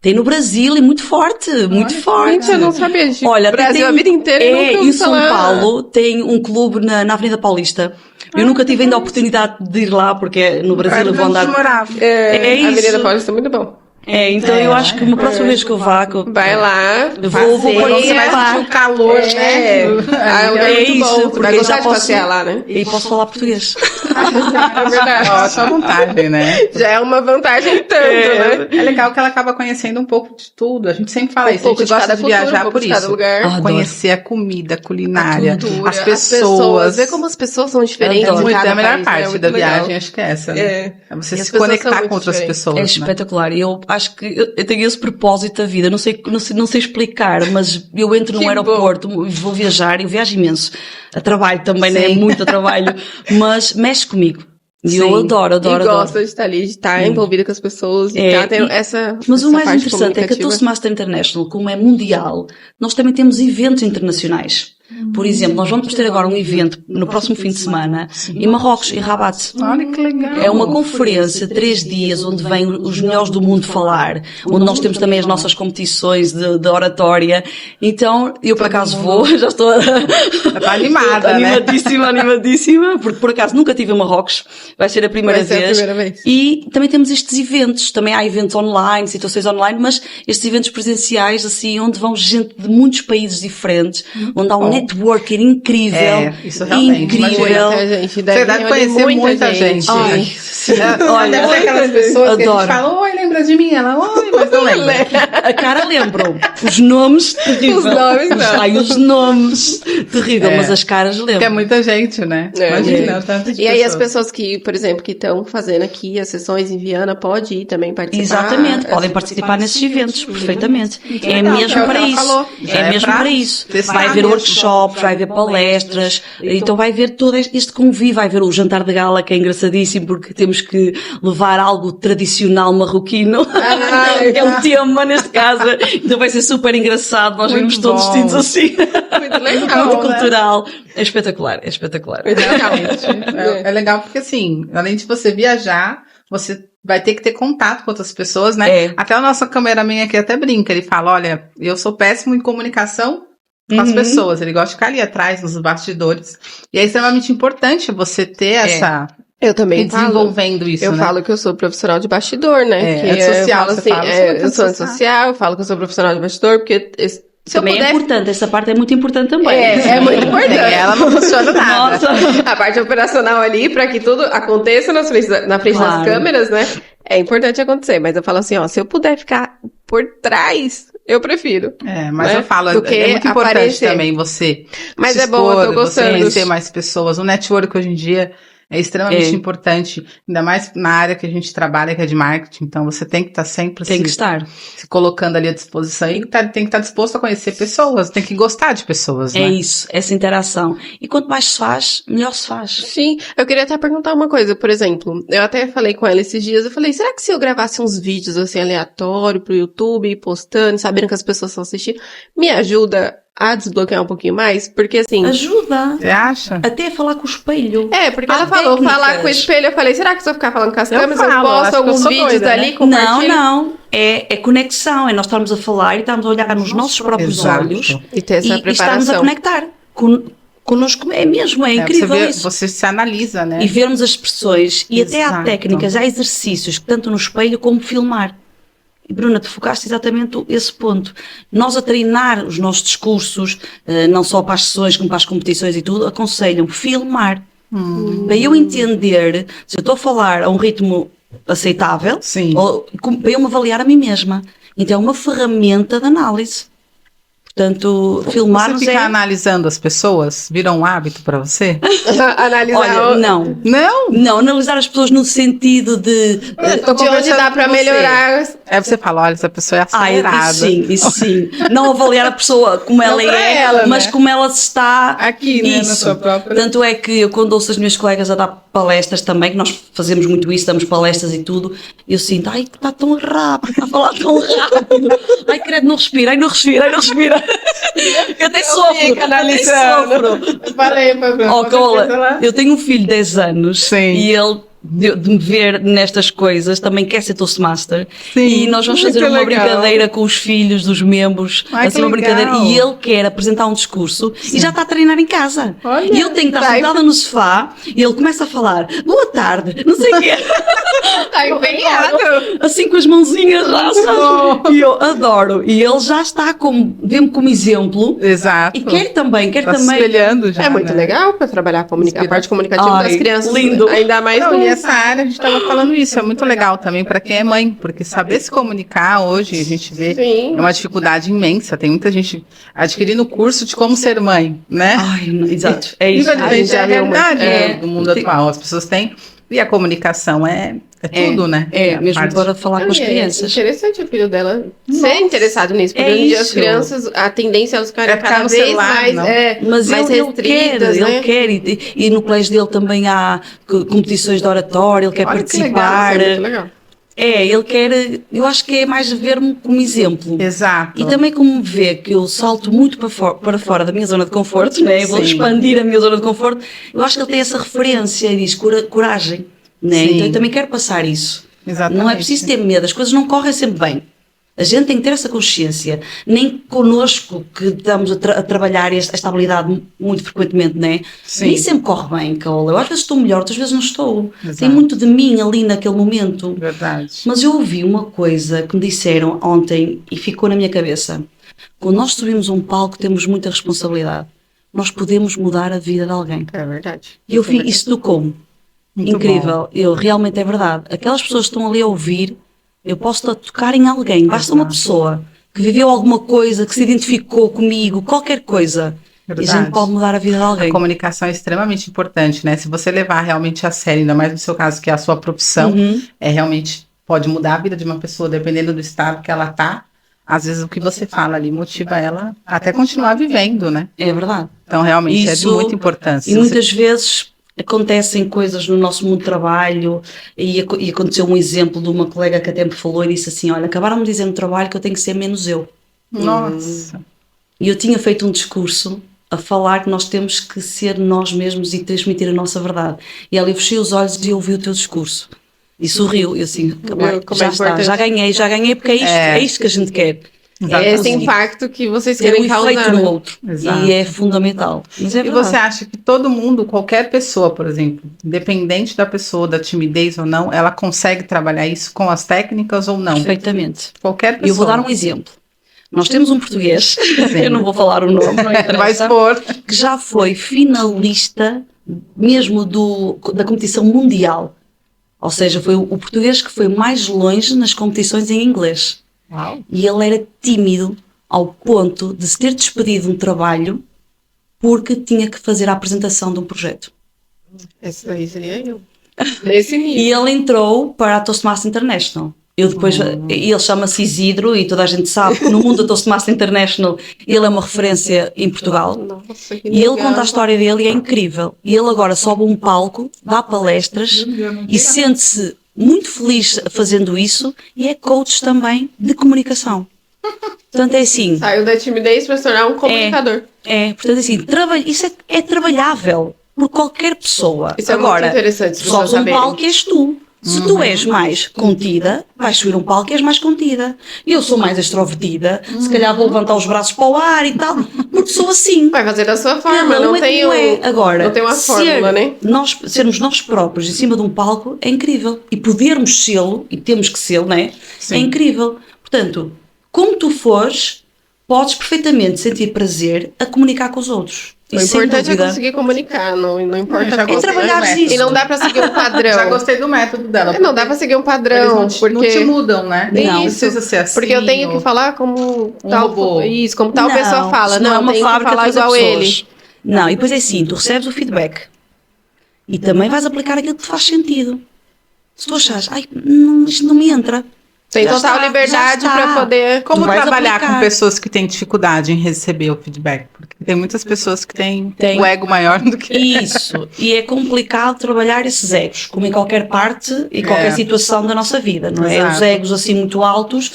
Tem no Brasil e muito forte, muito forte. Gente, eu não sabia disso. Olha, O Brasil tem- a vida inteira eu nunca ouvi em São falar. Paulo tem um clube na Avenida Paulista. Eu nunca tive ainda a oportunidade de ir lá, porque no Brasil eu vou andar... morava. É A Avenida isso. Paulista é muito bom. Então eu acho que uma próxima vez que eu vá... Vai lá, Eu vou passeia. Você vai sentir o calor, né? Ah, é um lugar É muito isso, bom. Tu porque vai eu gostar já de posso- passear lá, né? E posso falar português. É verdade. Ó, só vantagem, né? Já é uma vantagem tanto, né? É legal que ela acaba conhecendo um pouco de tudo. A gente sempre fala Um isso. A pouco gente de gosta cada de cultura, viajar um pouco por de cada isso. lugar. Adoro. Conhecer a comida, a culinária, Cultura, as pessoas. Ver como as pessoas são diferentes. Adoro. em Muito, cada é a melhor país, né? parte Muito da legal. viagem, acho que é essa, né? É. É você E as se pessoas conectar são com muito outras diferentes. pessoas. É né? espetacular. E eu acho que eu tenho esse propósito da vida. Não sei explicar, mas eu entro Que num aeroporto, vou viajar, eu viajo imenso. A trabalho também, né? Sim. Muito a trabalho. Mas mexe comigo. E eu Sim. adoro. E gosta de estar ali, de estar envolvida com as pessoas, de estar tendo essa Mas essa o mais parte interessante é que a comunicativa. Toastmaster International, como é mundial, nós também temos eventos internacionais. Por exemplo, nós vamos ter agora um evento no próximo fim de semana em Marrocos, em Rabat. Olha que legal. É uma conferência, 3 dias, onde vêm os melhores do mundo falar, onde nós temos também as nossas competições de oratória. Então, eu por acaso vou, já estou Tá animada, né? animadíssima, porque por acaso nunca estive em Marrocos, vai ser a primeira Vai ser a vez. primeira vez. E também temos estes eventos, também há eventos online, situações online, mas estes eventos presenciais, assim, onde vão gente de muitos países diferentes, onde há um networking incrível. É, isso realmente, incrível. Muita gente, Você deve deve reunir conhecer muita gente. Ai, sim. Olha, deve ser aquelas pessoas que a Adoro. gente fala, oi, lembra de mim? Ela, oi, mas não lembra. A cara lembram. Os nomes, terrível. Os nomes, não. Ai, os nomes, terrível. É. Mas as caras Porque é lembram. muita gente, né? É. Imagina, tanto de E aí as pessoas que, por exemplo, que estão fazendo aqui as sessões em Viana, pode ir também participar. Exatamente, podem participar nesses eventos, perfeitamente. É legal, mesmo que é o que para ela isso. falou. Já É é mesmo pra para isso. testar Vai haver mesmo. workshops, vai haver palestras, então vai haver todo este convívio, vai haver o jantar de gala, que é engraçadíssimo, porque temos que levar algo tradicional marroquino. É um tema neste caso. Então vai ser super engraçado, nós Muito vimos todos bom. vestidos assim. Muito legal, Muito né? cultural. É espetacular, é espetacular. Realmente. É legal porque, assim, além de você viajar, você vai ter que ter contato com outras pessoas, né? É. Até o nosso cameraman aqui até brinca, ele fala, olha, eu sou péssimo em comunicação com as pessoas, ele gosta de ficar ali atrás, nos bastidores. E é extremamente importante você ter essa... Eu também ir desenvolvendo isso, eu né? falo que eu sou profissional de bastidor, né? Que antissocial, eu falo você assim, fala, eu sou antissocial, eu falo que eu sou profissional de bastidor, porque se eu Também puder... é importante, essa parte é muito importante também. É muito importante. Ela não funciona nada. Nossa. A parte operacional ali, pra que tudo aconteça na frente das Claro. câmeras, né? É importante acontecer. Mas eu falo assim, ó, se eu puder ficar por trás, eu prefiro. Mas né? eu falo, Do que é muito importante aparecer. também você Mas se é bom, eu tô expor, você gostando. conhecer mais pessoas. O network hoje em dia é extremamente importante, ainda mais na área que a gente trabalha, que é de marketing. Então, você tem que estar sempre Tem que estar. se colocando ali à disposição e tem que estar disposto a conhecer pessoas, tem que gostar de pessoas, É né? isso, essa interação. E quanto mais se faz, melhor se faz. Sim, eu queria até perguntar uma coisa, por exemplo, eu até falei com ela esses dias, eu falei, será que se eu gravasse uns vídeos assim aleatório pro YouTube, e postando, sabendo que as pessoas estão assistindo, me ajuda a desbloquear um pouquinho mais? Porque assim... Ajuda. Você acha? Até a falar com o espelho. Porque Há ela falou, técnicas. falar com o espelho, eu falei, será que se eu ficar falando com as Eu câmeras, falo, eu acho posto que eu alguns sou vídeos doida, ali, né? compartilho? Não. É conexão. É nós estarmos a falar e estarmos a olhar nos nossos próprios Exato. olhos E ter essa e estarmos a preparação. conectar connosco. É mesmo, é incrível você isso. você se analisa, né? E vermos as expressões. E até há Exato. técnicas, há exercícios, tanto no espelho como filmar. E Bruna, tu focaste exatamente esse ponto. Nós a treinar os nossos discursos, não só para as sessões como para as competições e tudo, aconselham filmar. Para eu entender se eu estou a falar a um ritmo aceitável, Sim. ou para eu me avaliar a mim mesma. Então é uma ferramenta de análise. Portanto, filmar-nos Você fica analisando as pessoas? Vira um hábito pra você? Analisar Olha, não. Não! Não, analisar as pessoas no sentido de... Tô de onde conversando dá pra com você. melhorar. Aí você fala, olha, essa pessoa é acelerada. Isso sim. Não avaliar a pessoa como ela pra é, ela, mas né? como ela se está... Aqui, né, na sua própria- Tanto é que eu, quando ouço as minhas colegas a dar palestras também, que nós fazemos muito isso, damos palestras e tudo, eu sinto, ai, está tão rápido, está a falar tão rápido. Ai, credo, não respira, ai, não respira, ai, não respira. Eu até sofro. fico analisando. Eu falei pra Bruna, Oh, com certeza Cola, ela- eu tenho um filho de 10 anos Sim. e ele, de me ver nestas coisas, também quer ser Toastmaster. Sim, E nós vamos muito fazer uma legal. brincadeira com os filhos dos membros. Ai, assim, que uma legal. brincadeira. E ele quer apresentar um discurso e já está a treinar em casa. Olha, e eu tenho que estar tá sentada no sofá e ele começa a falar: boa tarde, não sei o quê. Tá empenhado. Assim com as mãozinhas já, sabe? E eu adoro. E ele já está vê-me como exemplo. Exato. E quer também. Tá se espelhando já, É muito né? legal pra trabalhar a parte comunicativa Ai, das crianças. lindo. Ainda mais Não, no... e essa área, a gente estava falando isso, é muito legal também para quem é mãe, porque saber se comunicar hoje, a gente vê, Sim. é uma dificuldade imensa. Tem muita gente adquirindo curso de como ser mãe, né? Ai, exato. É isso. Infelizmente, é a realidade É. do mundo atual. As pessoas têm. E a comunicação é tudo, né? É, a mesmo parte- para falar com as É crianças. interessante o filho dela ser interessado nisso, porque É hoje em dia as isso. crianças, a tendência é elas ficarem É ficar cada no vez celular, mais, não? Mas mais ele restritas, né? ele quer, e no colégio dele também há competições de oratório, ele quer Olha que legal, participar. Isso é muito legal. Ele quer, eu acho que é mais ver-me como exemplo. Exato. E também como vê que eu salto muito para fora da minha zona de conforto, né? Eu vou Sim. expandir a minha zona de conforto, eu acho que ele tem essa referência e diz coragem, né? Sim. Então eu também quero passar isso. Exatamente. Não é preciso ter medo, as coisas não correm sempre bem. A gente tem que ter essa consciência, nem connosco que estamos a trabalhar esta habilidade muito frequentemente, não é? Sim. Nem sempre corre bem, Caola. Eu às vezes estou melhor, outras vezes não estou. Exato. Tem muito de mim ali naquele momento. Verdade. Mas eu ouvi uma coisa que me disseram ontem e ficou na minha cabeça. Quando nós subimos um palco, temos muita responsabilidade. Nós podemos mudar a vida de alguém. É verdade. E eu vi isso tocou-me. Muito Incrível. Eu realmente é verdade. Aquelas pessoas que estão ali a ouvir, eu posso tocar em alguém. Basta uma pessoa que viveu alguma coisa, que se identificou comigo, qualquer coisa. E a Verdade. gente pode mudar a vida de alguém. A comunicação é extremamente importante, né? Se você levar realmente a sério, ainda mais no seu caso, que é a sua profissão, Uhum. realmente pode mudar a vida de uma pessoa, dependendo do estado que ela tá. Às vezes o que você fala ali motiva ela a até continuar vivendo, né? É verdade. Então realmente é de Isso- muita importância. E muitas vezes acontecem coisas no nosso mundo de trabalho e aconteceu um exemplo de uma colega que até me falou e disse assim, olha, acabaram-me de dizer no trabalho que eu tenho que ser menos eu. Nossa, E eu tinha feito um discurso a falar que nós temos que ser nós mesmos e transmitir a nossa verdade. E ela, eu fechei os olhos e ouvi o teu discurso. E sorriu, e assim, Como é já está, importante. já ganhei, porque é isto que a gente quer. É esse impacto que vocês Ter um querem efeito causar, no né? outro. Exato. E é fundamental. Mas é E verdade. você acha que todo mundo, qualquer pessoa, por exemplo, independente da pessoa, da timidez ou não, ela consegue trabalhar isso com as técnicas ou não? Perfeitamente. Qualquer pessoa. E eu vou dar um exemplo. Nós temos um português, Sim. eu não vou falar o nome, não Vai interessa, expor. que já foi finalista mesmo da competição mundial. Ou seja, foi o português que foi mais longe nas competições em inglês. Uau. E ele era tímido ao ponto de se ter despedido de um trabalho porque tinha que fazer a apresentação de um projeto. Esse aí seria eu. Nesse nível. E ele entrou para a Toastmaster International. Eu depois, ele chama-se Isidro e toda a gente sabe que no mundo da Toastmaster International ele é uma referência em Portugal. Nossa, que E ele legal. conta a história dele e é incrível. E ele agora sobe a um palco, dá palestras e sente-se muito feliz fazendo isso e é coach também de comunicação. Portanto, é assim. Saiu da timidez para se tornar um comunicador. Portanto, assim, isso é trabalhável por qualquer pessoa. Isso é agora, muito interessante as pessoas sobes um saberem. palco e és tu. Se tu és mais contida, vais subir um palco e és mais contida. Eu sou mais extrovertida, se calhar vou levantar os braços para o ar e tal, porque sou assim. Vai fazer da sua forma, Cada um não é tem como é. Agora, não tem uma fórmula, né? sermos nós próprios em cima de um palco é incrível. E podermos sê-lo, e temos que sê-lo, não é? Sim. É incrível. Portanto, como tu fores, podes perfeitamente sentir prazer a comunicar com os outros. O E sem importante é dúvida, conseguir comunicar, não importa Já como. gostei trabalhar do método. isso. E não dá pra seguir um padrão. Já gostei do método dela. Não dá pra seguir um Eles padrão, não te, porque não te mudam, né? Não. Precisa ser assim. porque eu tenho que falar como tal robô. isso, como tal Não, pessoa fala, isso não é uma tem que fábrica falar de fazer igual pessoas. ele. Não, e depois é assim, tu recebes o feedback e também vais aplicar aquilo que te faz sentido. Se tu achas, isto não me entra. Tem Já total está, liberdade já está. pra poder. Como Tu vais trabalhar aplicar. com pessoas que têm dificuldade em receber o feedback? Porque tem muitas pessoas que têm Tem. o ego maior do que... Isso, e é complicado trabalhar esses egos, como em qualquer parte e qualquer situação da nossa vida, não é? Exato. Os egos assim muito altos,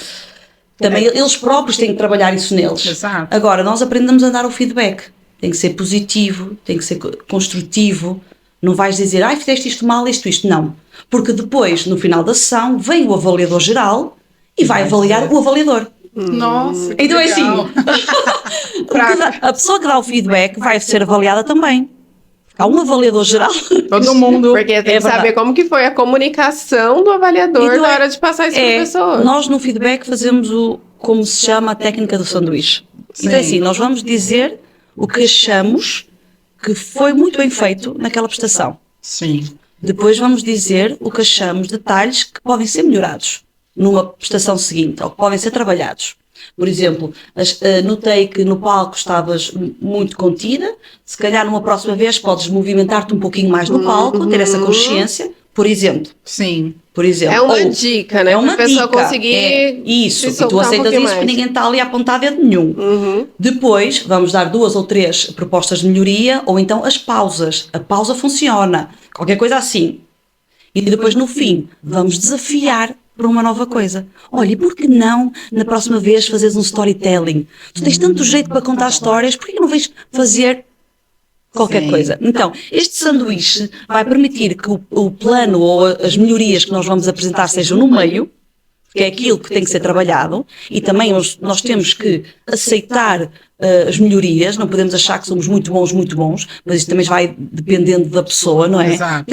também eles próprios têm que trabalhar isso neles. Exato. Agora, nós aprendemos a dar o feedback, tem que ser positivo, tem que ser construtivo, não vais dizer, fizeste isto mal, isto, não. Porque depois, no final da sessão, vem o avaliador geral e vai avaliar o avaliador. Nossa, que Então é assim, legal. a pessoa que dá o feedback vai ser avaliada também. Há um avaliador geral. Todo mundo... Porque tem que verdade. saber como que foi a comunicação do avaliador Então na hora de passar isso pra pessoa. Nós no feedback fazemos como se chama a técnica do sanduíche. Então é assim, nós vamos dizer o que achamos que foi muito bem feito naquela prestação. Sim. Depois vamos dizer o que achamos, detalhes que podem ser melhorados numa prestação seguinte, ou que podem ser trabalhados. Por exemplo, notei que no palco estavas muito contida, se calhar numa próxima vez podes movimentar-te um pouquinho mais no palco, ter essa consciência, por exemplo. Sim. Por exemplo. É uma Ou- dica, né? É uma pra pessoa dica. conseguir Isso, se e tu soltar um aceitas pouquinho isso porque mais. ninguém está ali a apontar dedo nenhum. Depois vamos dar 2 ou 3 propostas de melhoria, ou então as pausas. A pausa funciona, qualquer coisa assim. E depois no fim vamos desafiar para uma nova coisa. Olha, e por que não na próxima vez fazeres um storytelling? Tu tens tanto jeito para contar histórias, por que não vais fazer qualquer Sim. coisa? Então, este sanduíche vai permitir que o plano ou as melhorias que nós vamos apresentar sejam no meio, que é aquilo que tem que ser trabalhado, e também nós temos que aceitar as melhorias, não podemos achar que somos muito bons, mas isso também vai dependendo da pessoa, não é? Exato.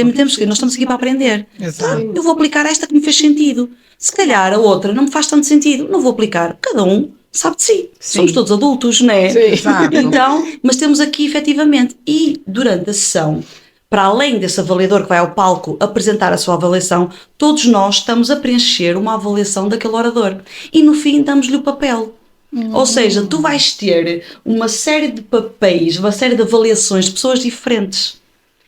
Nós estamos aqui para aprender. Exato. Eu vou aplicar esta que me fez sentido. Se calhar a outra não me faz tanto sentido, não vou aplicar. Cada um sabe de si. Sim. Somos todos adultos, não é? Sim. Exato. Então, mas temos aqui efetivamente, e durante a sessão, para além desse avaliador que vai ao palco apresentar a sua avaliação, todos nós estamos a preencher uma avaliação daquele orador. E no fim damos-lhe o papel. Ou seja, tu vais ter uma série de papéis, uma série de avaliações de pessoas diferentes.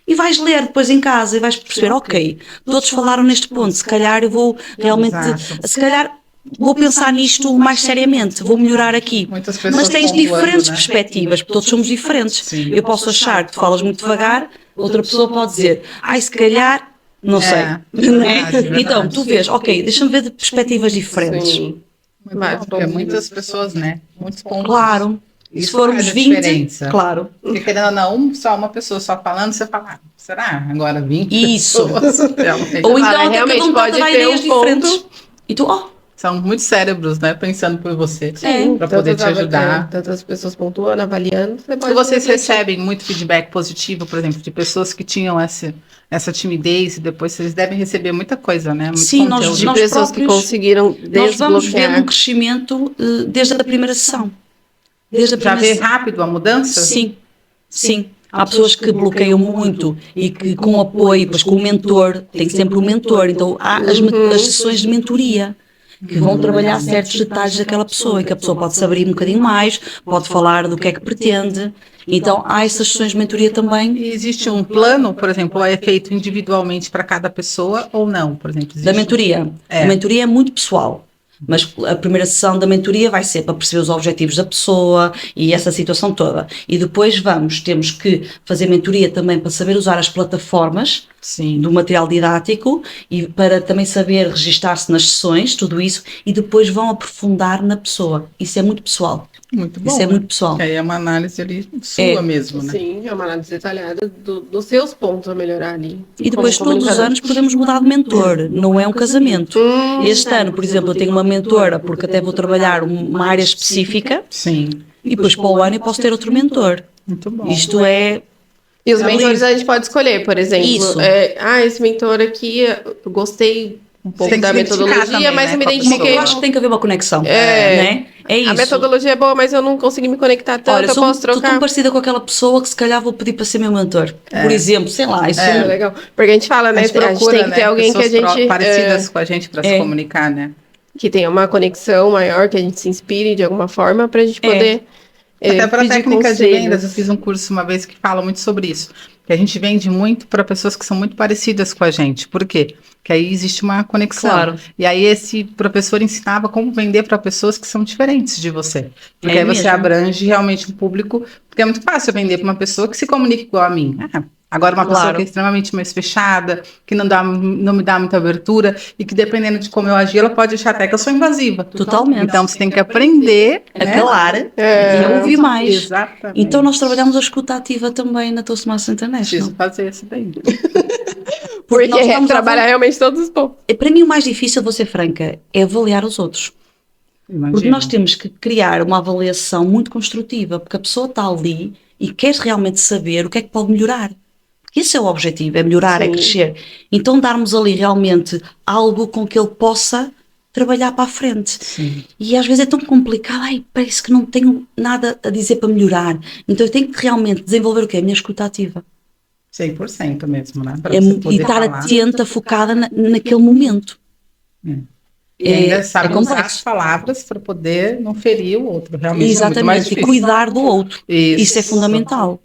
E vais ler depois em casa e vais perceber, ok, todos falaram neste ponto, se calhar eu vou realmente, Exato. se calhar vou pensar nisto mais seriamente, vou melhorar aqui. Muitas pessoas Mas tens pontuando, diferentes né? perspectivas, porque todos somos diferentes. Sim. Eu posso achar que tu falas muito devagar, outra pessoa pode dizer, se calhar, não sei. verdade. Então, tu vês, ok, deixa-me ver de perspectivas diferentes. Sim. Muito bom, porque muitas pessoas, né? Muitos pontos. Claro. Se for faz uns a 20, diferença. claro. Porque querendo ou não, só uma pessoa só falando, você fala, será? Agora 20 Isso. pessoas? Realmente. Ou então Fala, até realmente cada um pode dar ter ideias um ponto. diferentes. E tu, São muitos cérebros, né? Pensando por você. Sim, Pra poder te ajudar. tantas pessoas pontuando, avaliando. Você E pode vocês refletir. recebem muito feedback positivo, por exemplo, de pessoas que tinham essa timidez e depois vocês devem receber muita coisa, né? Muito Sim, conteúdo. De nós pessoas que próprios, conseguiram nós vamos vendo um desbloquear. crescimento desde a primeira sessão. Desde a Já primeira vê sessão. rápido a mudança? Sim. Há pessoas que bloqueiam muito e que com apoio, pois com o mentor, tem sempre um mentor, então há as sessões de mentoria que vão trabalhar certos detalhes daquela pessoa e que a pessoa pode se abrir um bocadinho mais, pode falar do que é que pretende. Então há essas sessões de mentoria também E existe um plano, por exemplo, é feito individualmente para cada pessoa ou não? Por exemplo, da existe... mentoria. É. A mentoria é muito pessoal. Mas a primeira sessão da mentoria vai ser para perceber os objetivos da pessoa e essa situação toda. E depois temos que fazer mentoria também para saber usar as plataformas Sim. do material didático e para também saber registar-se nas sessões, tudo isso, e depois vão aprofundar na pessoa. Isso é muito pessoal. Muito bom. Isso é muito pessoal. Que aí é uma análise ali sua mesmo, né? Sim, é uma análise detalhada dos seus pontos a melhorar ali. E depois, como todos os comunicador. anos, podemos mudar de mentor, não é um casamento. Este ano, por exemplo, eu tenho uma mentora, porque até vou trabalhar uma área específica, Sim. e depois para o ano eu posso ter outro mentor. Muito bom. Isto é. E os mentores a gente pode escolher, por exemplo. Isso. Esse mentor aqui, eu gostei um pouco tem que da se identificar metodologia, também, mas né, eu me com a identifiquei. Eu acho que tem que haver uma conexão. É. Né? É isso. A metodologia é boa, mas eu não consegui me conectar tanto, Olha, eu posso sou tão trocar. parecida com aquela pessoa que se calhar vou pedir para ser meu mentor. Por exemplo, sei lá, isso É legal. Porque a gente fala, né? A gente A gente procura, tem que ter né, alguém que a pessoas gente. parecidas com a gente para se comunicar, né? Que tenha uma conexão maior, que a gente se inspire de alguma forma pra gente poder. Até para pedir técnica de conselhos. vendas, eu fiz um curso uma vez que fala muito sobre isso. Que a gente vende muito para pessoas que são muito parecidas com a gente. Por quê? Porque aí existe uma conexão. Claro. E aí esse professor ensinava como vender para pessoas que são diferentes de você. Porque É aí você mesmo. abrange realmente um público. Porque é muito fácil vender para uma pessoa que se comunica igual a mim. Agora, uma pessoa Claro. que é extremamente mais fechada, que não me dá muita abertura e que, dependendo de como eu agir, ela pode achar até que eu sou invasiva. Totalmente. Então, você tem que aprender A né? calar e a ouvir mais. Exatamente. Então nós trabalhamos a escuta ativa também na Toastmasters International. Preciso fazer isso daí. Porque nós estamos trabalhar realmente todos os pontos. Para mim o mais difícil, vou ser franca, é avaliar os outros. Porque nós temos que criar uma avaliação muito construtiva, porque a pessoa está ali e quer realmente saber o que é que pode melhorar. Porque esse é o objetivo, é melhorar, é Sim. crescer. Então darmos ali realmente algo com que ele possa trabalhar para a frente. Sim. E às vezes é tão complicado, parece que não tenho nada a dizer para melhorar. Então eu tenho que realmente desenvolver o quê? A minha escuta ativa. 100% mesmo, né? Pra E você poder estar falar. atenta, focada naquele momento. E ainda sabe usar complexo. as palavras para poder não ferir o outro. Realmente é muito mais Exatamente, e difícil. cuidar do outro. Isso. Isso é fundamental.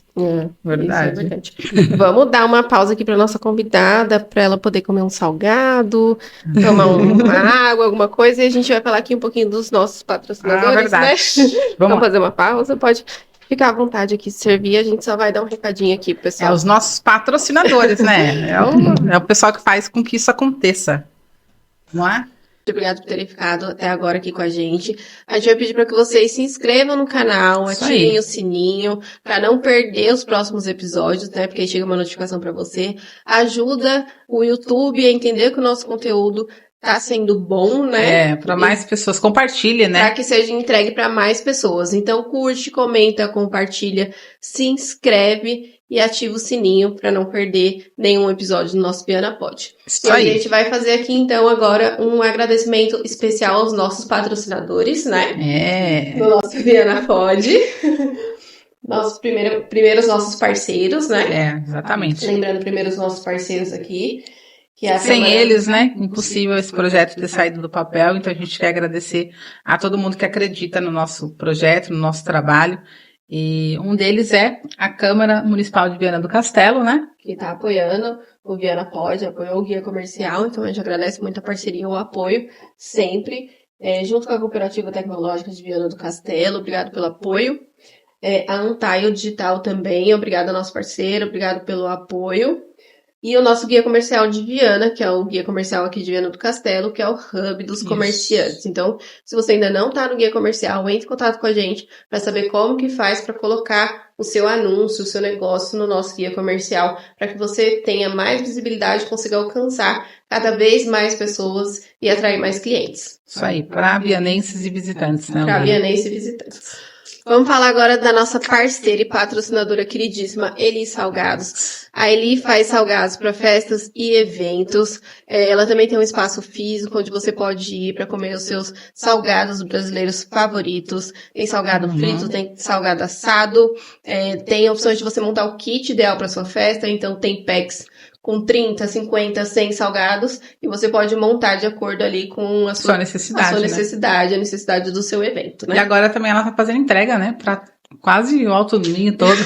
Verdade. Isso é importante. Vamos dar uma pausa aqui para nossa convidada, para ela poder comer um salgado, tomar uma água, alguma coisa, e a gente vai falar aqui um pouquinho dos nossos patrocinadores, verdade. né? Vamos lá. fazer uma pausa, pode ficar à vontade aqui de servir, a gente só vai dar um recadinho aqui pro pessoal. Os nossos patrocinadores, né? É o pessoal que faz com que isso aconteça. Não é? Muito obrigada por terem ficado até agora aqui com a gente. A gente vai pedir para que vocês se inscrevam no canal, Isso ativem aí. o sininho para não perder os próximos episódios, né? Porque aí chega uma notificação para você. Ajuda o YouTube a entender que o nosso conteúdo tá sendo bom, né? Para mais pessoas. Compartilhe, Para né? que seja entregue para mais pessoas. Então curte, comenta, compartilha, se inscreve e ativa o sininho para não perder nenhum episódio do nosso Viana Pod. Isso E a aí. gente vai fazer aqui, então, agora um agradecimento especial aos nossos patrocinadores, né? Do nosso Viana Pod. Nossos primeiros nossos parceiros, né? Exatamente. Lembrando primeiro os nossos parceiros aqui. Que é a Sem Câmara- eles, né? Impossível esse projeto ter saído do papel. Então, a gente quer agradecer a todo mundo que acredita no nosso projeto, no nosso trabalho. E um deles é a Câmara Municipal de Viana do Castelo, né? Que está apoiando o Viana Pod, apoiou o Guia Comercial, então a gente agradece muito a parceria e o apoio, sempre, junto com a Cooperativa Tecnológica de Viana do Castelo, obrigado pelo apoio. A Antaio Digital também, obrigado ao nosso parceiro, obrigado pelo apoio. E o nosso guia comercial de Viana, que é o guia comercial aqui de Viana do Castelo, que é o hub dos comerciantes. Então, se você ainda não está no guia comercial, entre em contato com a gente para saber como que faz para colocar o seu anúncio, o seu negócio no nosso guia comercial, para que você tenha mais visibilidade e consiga alcançar cada vez mais pessoas e atrair mais clientes. Isso aí, para vianenses e visitantes, né? Para vianenses e visitantes. Vamos falar agora da nossa parceira e patrocinadora queridíssima, Eli Salgados. A Eli faz salgados para festas e eventos. Ela também tem um espaço físico onde você pode ir para comer os seus salgados brasileiros favoritos. Tem salgado frito, tem salgado assado. Tem opções de você montar o kit ideal para sua festa. Então tem packs com 30, 50, 100 salgados, e você pode montar de acordo ali com a sua necessidade, a necessidade do seu evento, né? E agora também ela tá fazendo entrega, né? Pra quase o Alto Ninho todo.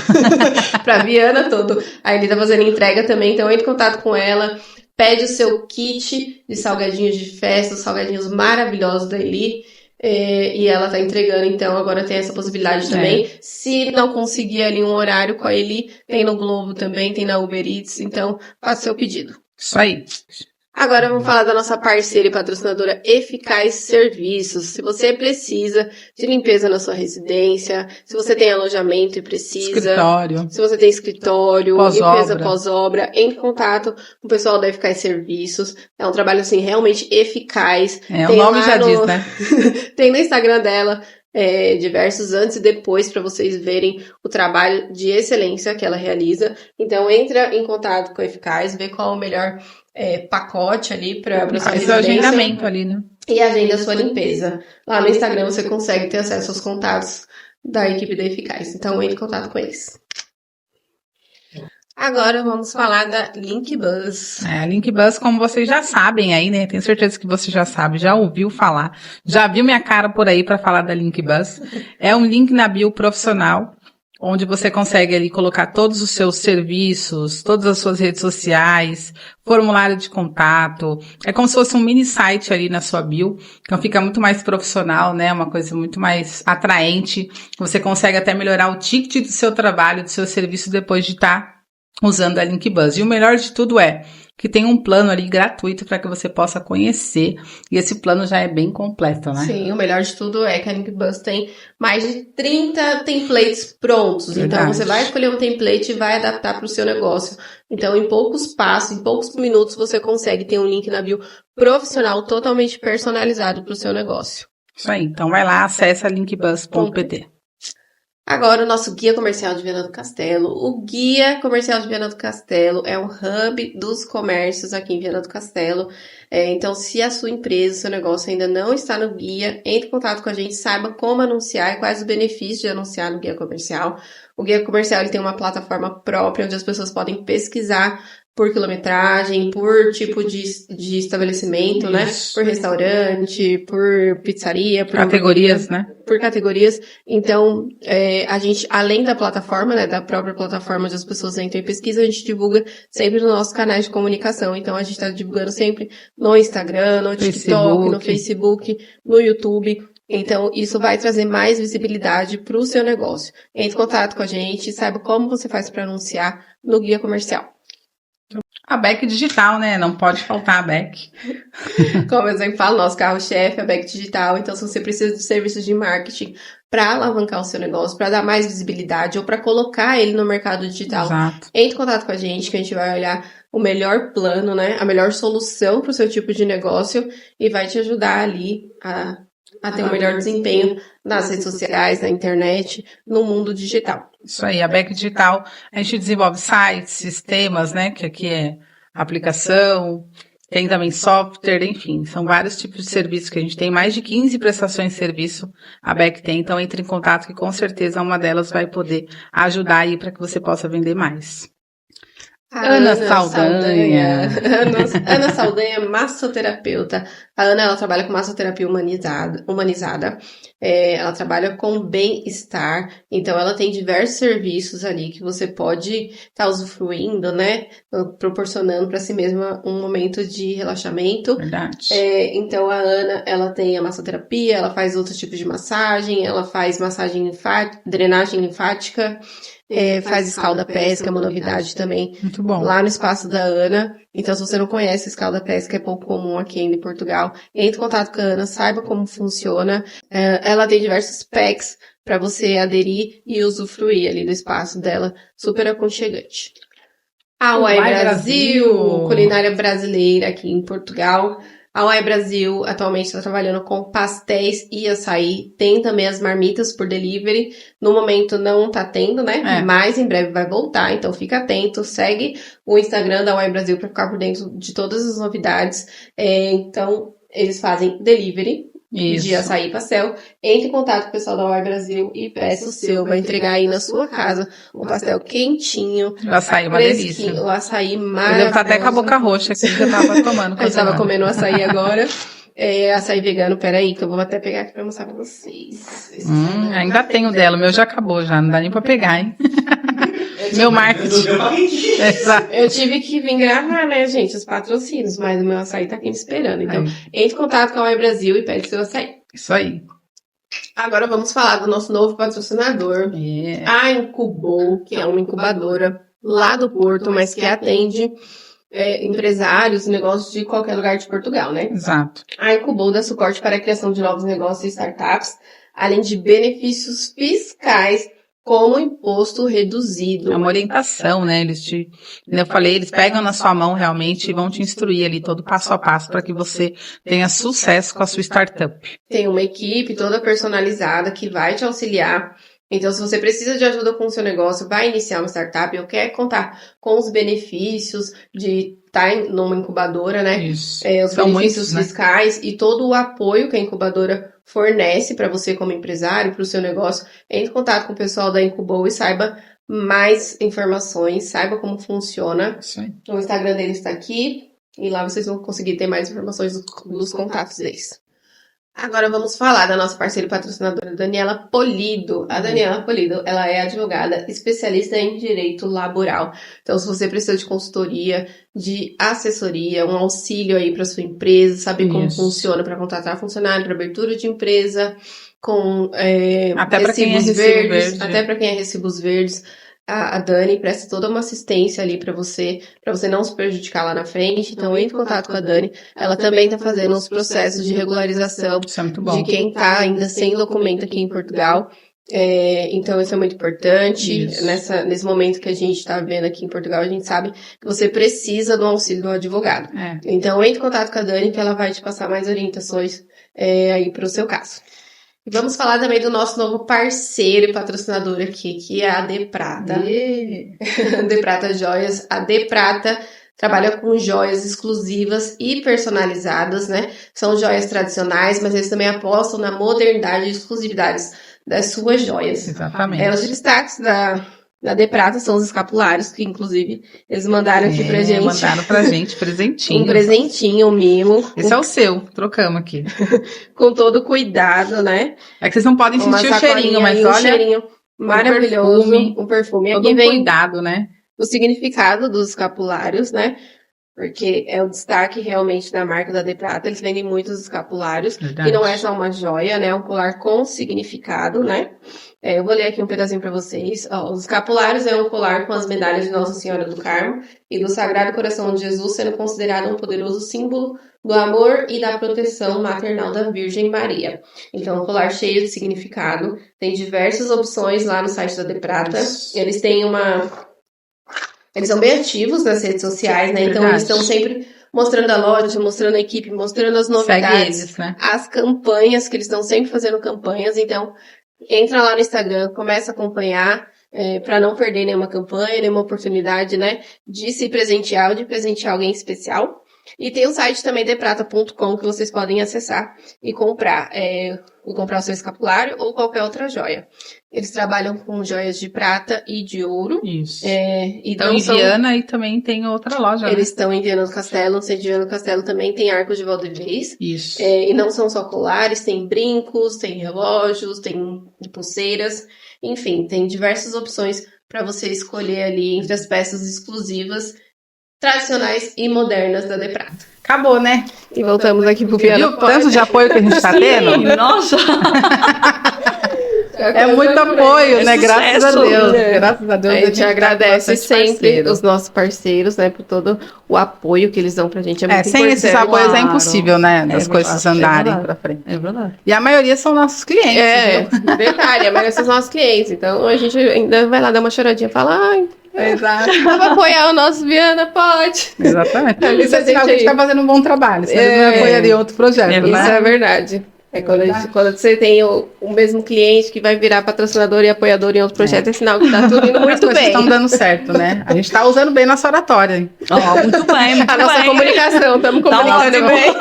Pra Viana todo. A Eli tá fazendo entrega também, então entre em contato com ela, pede o seu kit de salgadinhos de festa, os salgadinhos maravilhosos da Eli. E ela tá entregando, então agora tem essa possibilidade também. Se não conseguir ali um horário com a Eli, tem no Globo também, tem na Uber Eats, então faça seu pedido. Isso aí. Agora vamos falar da nossa parceira e patrocinadora Eficaz Serviços. Se você precisa de limpeza na sua residência, se você tem alojamento e precisa, escritório, se você tem escritório, pós-obra, limpeza pós-obra, entre em contato com o pessoal da Eficaz Serviços. É um trabalho assim realmente eficaz. O nome já diz, né? Tem no Instagram dela diversos antes e depois para vocês verem o trabalho de excelência que ela realiza. Então entra em contato com a Eficaz, vê qual é o melhor pacote ali para sua residência. Faz o agendamento ali, né? E agenda a sua limpeza. Lá no Instagram você consegue ter acesso aos contatos da equipe da Eficaz. Então entre em contato com eles. Agora vamos falar da Linkbus. A Linkbus, como vocês já sabem aí, né? Tenho certeza que você já sabe, já ouviu falar, já viu minha cara por aí para falar da Linkbus. É um link na bio profissional, onde você consegue ali colocar todos os seus serviços, todas as suas redes sociais, formulário de contato. É como se fosse um mini site ali na sua bio. Então fica muito mais profissional, né? Uma coisa muito mais atraente. Você consegue até melhorar o ticket do seu trabalho, do seu serviço depois de estar usando a Linkbus. E o melhor de tudo é que tem um plano ali gratuito para que você possa conhecer, e esse plano já é bem completo, né? Sim, o melhor de tudo é que a Linkbus tem mais de 30 templates prontos. Verdade. Então você vai escolher um template e vai adaptar para o seu negócio. Então em poucos passos, em poucos minutos você consegue ter um link na bio profissional totalmente personalizado para o seu negócio. Isso aí, então vai lá, acessa linkbus.pt. Agora o nosso Guia Comercial de Viana do Castelo. O Guia Comercial de Viana do Castelo é um hub dos comércios aqui em Viana do Castelo. Então, se a sua empresa, seu negócio ainda não está no guia, entre em contato com a gente, saiba como anunciar e quais os benefícios de anunciar no Guia Comercial. O Guia Comercial ele tem uma plataforma própria onde as pessoas podem pesquisar por quilometragem, por tipo de estabelecimento, né? Por restaurante, por pizzaria, por categorias, né? Por categorias. Então, a gente, além da plataforma, né, da própria plataforma onde as pessoas entram e pesquisam, a gente divulga sempre nos nossos canais de comunicação. Então, a gente está divulgando sempre no Instagram, no TikTok, no Facebook, no YouTube. Então, isso vai trazer mais visibilidade para o seu negócio. Entre em contato com a gente, saiba como você faz para anunciar no Guia Comercial. A Beck Digital, né? Não pode faltar a Beck. Como eu sempre falo, nosso carro-chefe é a Beck Digital. Então, se você precisa de serviços de marketing para alavancar o seu negócio, para dar mais visibilidade ou para colocar ele no mercado digital, Exato. Entre em contato com a gente, que a gente vai olhar o melhor plano, né? A melhor solução para o seu tipo de negócio e vai te ajudar ali a ter um melhor desempenho nas redes sociais, na internet, no mundo digital. Isso aí, a Beck Digital, a gente desenvolve sites, sistemas, né, que aqui é aplicação, tem também software, enfim, são vários tipos de serviços que a gente tem, mais de 15 prestações de serviço a Beck tem, então entre em contato que com certeza uma delas vai poder ajudar aí para que você possa vender mais. Ana Saldanha. Ana Saldanha, massoterapeuta. A Ana, ela trabalha com massoterapia humanizada. Ela trabalha com bem-estar. Então, ela tem diversos serviços ali que você pode estar usufruindo, né? Proporcionando para si mesma um momento de relaxamento. Verdade. Então, a Ana, ela tem a massoterapia, ela faz outros tipos de massagem, ela faz massagem drenagem linfática. faz escalda-pés, que é uma novidade também, Muito bom. lá no espaço da Ana. Então, se você não conhece escalda-pés, que é pouco comum aqui ainda em Portugal, entre em contato com a Ana, saiba como funciona. Ela tem diversos packs para você aderir e usufruir ali do espaço dela, super aconchegante. A Uai Brasil, culinária brasileira aqui em Portugal. A Uai Brasil atualmente está trabalhando com pastéis e açaí. Tem também as marmitas por delivery. No momento não tá tendo, né? Mas em breve vai voltar, então fica atento. Segue o Instagram da Uai Brasil para ficar por dentro de todas as novidades. Então, eles fazem delivery. Isso. De açaí e pastel, entre em contato com o pessoal da Uai Brasil e peça o seu, vai entregar aí na sua casa um pastel quentinho. O açaí é uma delícia. O açaí Eu maravilhoso. devo estar até com a boca roxa aqui, que eu tava tomando. A gente tava comendo açaí agora. Açaí vegano, peraí, que eu vou até pegar aqui pra mostrar pra vocês. Ainda tenho dela, o meu já acabou já, não dá nem pra pegar, hein? Meu marketing. Eu tive que vir gravar, né, gente, os patrocínios, mas o meu açaí tá aqui me esperando. Então, entre em contato com a Uai Brasil e pede seu açaí. Isso aí. Agora vamos falar do nosso novo patrocinador, a Incubou, que é uma incubadora lá do Porto, mas que atende empresários, negócios de qualquer lugar de Portugal, né? Exato. A Incubou dá suporte para a criação de novos negócios e startups, além de benefícios fiscais, como imposto reduzido. É uma orientação, né? Como eu falei, eles pegam na sua mão realmente e vão te instruir ali todo passo a passo para que você tenha sucesso com a sua startup. Tem uma equipe toda personalizada que vai te auxiliar. Então, se você precisa de ajuda com o seu negócio, vai iniciar uma startup ou quer contar com os benefícios de estar numa incubadora, né? Isso. Os benefícios fiscais e todo o apoio que a incubadora fornece para você como empresário, para o seu negócio, entre em contato com o pessoal da Incubou e saiba mais informações, saiba como funciona. Isso aí. O Instagram deles está aqui e lá vocês vão conseguir ter mais informações dos contatos deles. Agora vamos falar da nossa parceira e patrocinadora, Daniela Polido. A Daniela Polido, ela é advogada especialista em direito laboral. Então, se você precisa de consultoria, de assessoria, um auxílio aí para sua empresa, saber como funciona para contratar funcionário, para abertura de empresa, com até para quem é recibo verde. Até para quem é recibos verdes. A Dani presta toda uma assistência ali para você não se prejudicar lá na frente. Então, entre em contato com a Dani. Ela também está fazendo os processos de regularização de quem está ainda sem documento aqui em Portugal. Então, isso é muito importante. Nesse momento que a gente está vivendo aqui em Portugal, a gente sabe que você precisa do auxílio do advogado. Então, entre em contato com a Dani, que ela vai te passar mais orientações aí para o seu caso. E vamos falar também do nosso novo parceiro e patrocinador aqui, que é a De Prata. De Prata Joias. A De Prata trabalha com joias exclusivas e personalizadas, né? São joias tradicionais, mas eles também apostam na modernidade e exclusividades das suas joias. Exatamente. Os destaques da De Prata são os escapulários, que inclusive eles mandaram aqui pra gente. Mandaram pra gente, presentinho. Um presentinho, um mimo. Esse é o seu, trocamos aqui. Com todo cuidado, né? É que vocês não podem sentir o cheirinho, mas olha... cheirinho maravilhoso, um perfume. Todo aqui um vem cuidado, né? o significado dos escapulários, né? Porque é o destaque realmente da marca da De Prata. Eles vendem muitos escapulários. Verdade. E não é só uma joia, né? É um colar com significado, né? Eu vou ler aqui um pedacinho para vocês. Os escapulários é um colar com as medalhas de Nossa Senhora do Carmo e do Sagrado Coração de Jesus, sendo considerado um poderoso símbolo do amor e da proteção maternal da Virgem Maria. Então, um colar cheio de significado. Tem diversas opções lá no site da De Prata. Eles têm Eles são bem ativos nas redes sociais, né? Então, eles estão sempre mostrando a loja, mostrando a equipe, mostrando as novidades. Segue eles, né? As campanhas, que eles estão sempre fazendo campanhas. Então, entra lá no Instagram, começa a acompanhar, para não perder nenhuma campanha, nenhuma oportunidade, né? De se presentear ou de presentear alguém especial. E tem o site também deprata.com que vocês podem acessar e comprar o seu escapulário ou qualquer outra joia. Eles trabalham com joias de prata e de ouro. Isso. Então em Viana e também tem outra loja. Eles estão em Viana do Castelo, no centro de Viana do Castelo também tem Arcos de Valdevez. Isso. E não são só colares, tem brincos, tem relógios, tem pulseiras. Enfim, tem diversas opções para você escolher ali entre as peças exclusivas, tradicionais e modernas da De Prata. Acabou, né? E voltamos aqui pro Viu o tanto de apoio que a gente tá tendo? Nossa! É muito apoio, né? Graças a Deus. Graças a Deus. A gente agradece bastante sempre parceiro. os nossos parceiros, né, por todo o apoio que eles dão pra gente. É muito Sem esses importante. apoios é Claro. impossível, né? Das É coisas verdade, é andarem verdade. pra frente. É verdade. E a maioria são nossos clientes, viu? Detalhe, a maioria são os nossos clientes. Então a gente ainda vai lá dar uma choradinha e fala, ai, Exato. dá pra apoiar o nosso Viana? Pode. Exatamente. Ali Isso é pra sinal que a gente gente- tá fazendo um bom trabalho. Senão eles não apoiariam outro projeto, É Isso né? é verdade. É quando, verdade. quando você tem o mesmo cliente que vai virar patrocinador e apoiador em outro projeto, é sinal que tá tudo indo As muito coisas bem. estão dando certo, né? A gente tá usando bem nossa oratória, hein? Muito bem, muito A nossa bem. comunicação, estamos Tá comunicando ótimo. bem.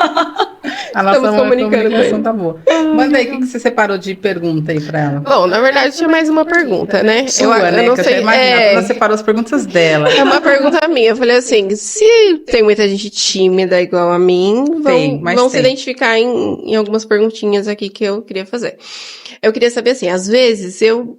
A nossa Estamos comunicando comunicação bem. tá boa. Manda aí, o que você separou de pergunta aí pra ela? Bom, na verdade tinha mais uma pergunta, né? Sua, né? não Que eu sei. já imaginava. Ela separou as perguntas dela. É uma pergunta minha. Eu falei assim: se tem muita gente tímida igual a mim, Tem, mas vão se tem. identificar em algumas perguntinhas aqui que eu queria fazer. Eu queria saber assim: às vezes eu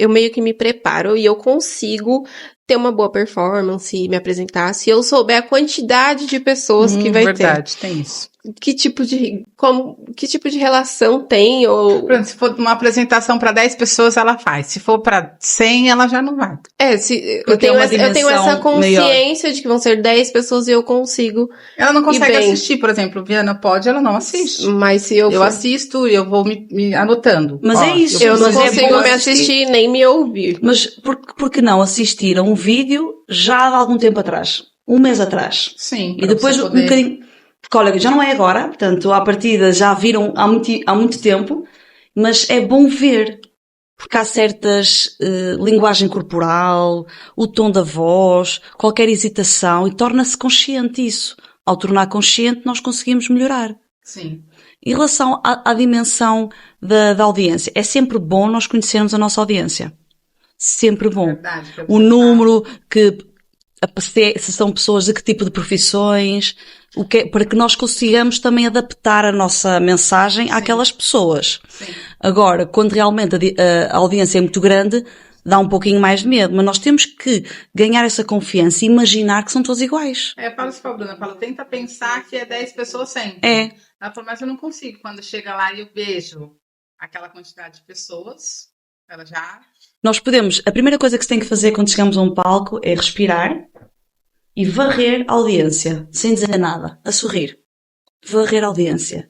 meio que me preparo e eu consigo ter uma boa performance, me apresentar, se eu souber a quantidade de pessoas que vai verdade, tem isso. ter. Que tipo de relação tem? Ou Pronto, se for uma apresentação para 10 pessoas, ela faz. Se for para 100, ela já não vai. se eu Porque é tenho, uma eu tenho essa dimensão consciência de que vão ser 10 pessoas e eu consigo. Ela não consegue bem. assistir, por exemplo, Viana pode, ela não assiste. Mas se eu Eu for- assisto e eu vou me anotando. Mas é isso, eu não mas é consigo bom me assistir. assistir nem me ouvir. Mas por que não assistir a um vídeo já há algum tempo atrás? Um mês atrás. Sim. E depois um bocadinho... Porque, olha, já não é agora, portanto, à partida já viram há muito tempo, mas é bom ver. Porque há certas linguagem corporal, o tom da voz, qualquer hesitação, e torna-se consciente isso. Ao tornar consciente, nós conseguimos melhorar. Sim. Em relação à dimensão da audiência, é sempre bom nós conhecermos a nossa audiência. Sempre bom. Verdade, O número se são pessoas de que tipo de profissões, para que nós consigamos também adaptar a nossa mensagem àquelas pessoas. Sim. Agora, quando realmente a audiência é muito grande, dá um pouquinho mais de medo, mas nós temos que ganhar essa confiança e imaginar que são todos iguais. Eu falo isso pra Bruna, eu falo, tenta pensar que é 10 pessoas sempre. É. Ela falou, mas eu não consigo. Quando chega lá e eu vejo aquela quantidade de pessoas, ela já... A primeira coisa que se tem que fazer quando chegamos a um palco é respirar e varrer a audiência, sem dizer nada, a sorrir. Varrer a audiência.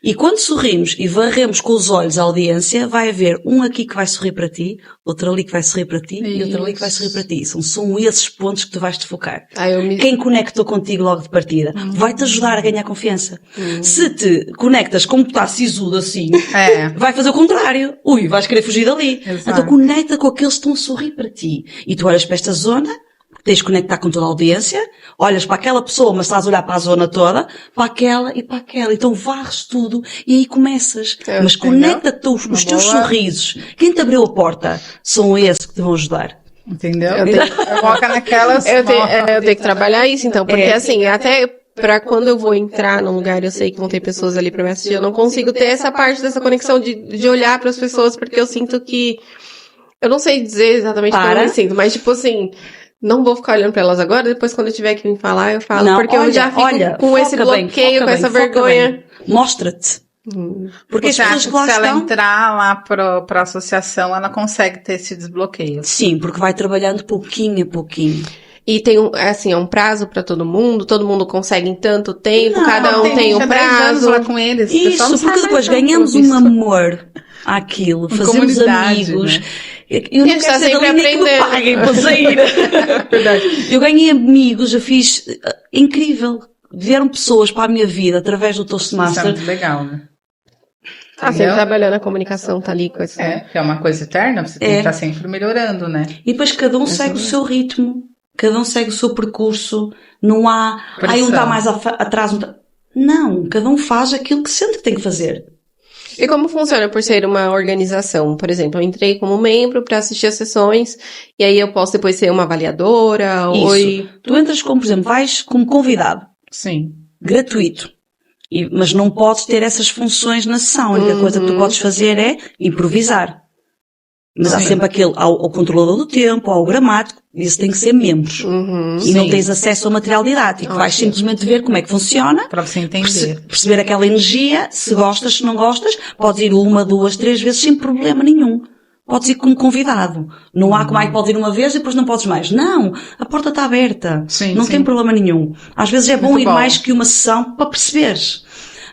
E quando sorrimos e varremos com os olhos a audiência, vai haver um aqui que vai sorrir para ti, outro ali que vai sorrir para ti e outro ali que vai sorrir para ti. São esses pontos que tu vais te focar. Quem conectou contigo logo de partida vai-te ajudar a ganhar confiança. Se te conectas como que está sisudo assim, vai fazer o contrário. Vais querer fugir dali. Exato. Então conecta com aqueles que estão a sorrir para ti. E tu olhas para esta zona, tens de conectar com toda a audiência, olhas para aquela pessoa, mas estás a olhar para a zona toda, para aquela e para aquela. Então varres tudo e aí começas. Mas conecta-te os teus sorrisos. Quem te abriu a porta são esses que te vão ajudar. Entendeu? Coloca naquelas... Eu tenho que trabalhar isso, então, porque assim, até pra quando eu vou entrar num lugar, eu sei que vão ter pessoas ali pra me assistir, eu não consigo ter essa parte dessa conexão de olhar pras pessoas, porque eu sinto que... Eu não sei dizer exatamente como eu me sinto, mas tipo assim... Não vou ficar olhando pra elas agora, depois quando eu tiver que me falar, eu falo. Não, porque eu já fico com esse bloqueio, com essa vergonha. Mostra-te. Porque as pessoas que lá se ela estão... entrar lá pra associação, ela consegue ter esse desbloqueio. Sim, porque vai trabalhando pouquinho a pouquinho. E tem é um prazo pra todo mundo consegue em tanto tempo, cada um tem um prazo. Lá com eles, isso, porque depois ganhamos um amor àquilo, fazemos amigos. Né? Eu não quero ser dali nem que me paguem para sair. Verdade. Eu ganhei amigos, eu fiz incrível. Vieram pessoas para a minha vida através do Toastmaster. Isso é muito legal, né? Sempre trabalhando a comunicação, tá ali com essa... que é uma coisa eterna, você tem que estar sempre melhorando, né? E depois cada um segue o seu ritmo, cada um segue o seu percurso, não há... Aí um está mais atrás, Não, cada um faz aquilo que sente que tem que fazer. E como funciona por ser uma organização? Por exemplo, eu entrei como membro para assistir as sessões, e aí eu posso depois ser uma avaliadora, Isso. Tu entras como, por exemplo, vais como convidado. Sim. Gratuito. Mas não podes ter essas funções na sessão. A única coisa que tu podes fazer é improvisar. Mas há sempre aquele, ao controlador do tempo, ao gramático, isso tem que ser membros. E não tens acesso ao material didático. Vais simplesmente ver como é que funciona. Para você entender. Perceber aquela energia, se gostas, se não gostas, podes ir 1, 2, 3 vezes sem problema nenhum. Podes ir como convidado. Não há como pode ir uma vez e depois não podes mais. Não, a porta está aberta. Não tem problema nenhum. Às vezes é bom ir mais que uma sessão para perceberes.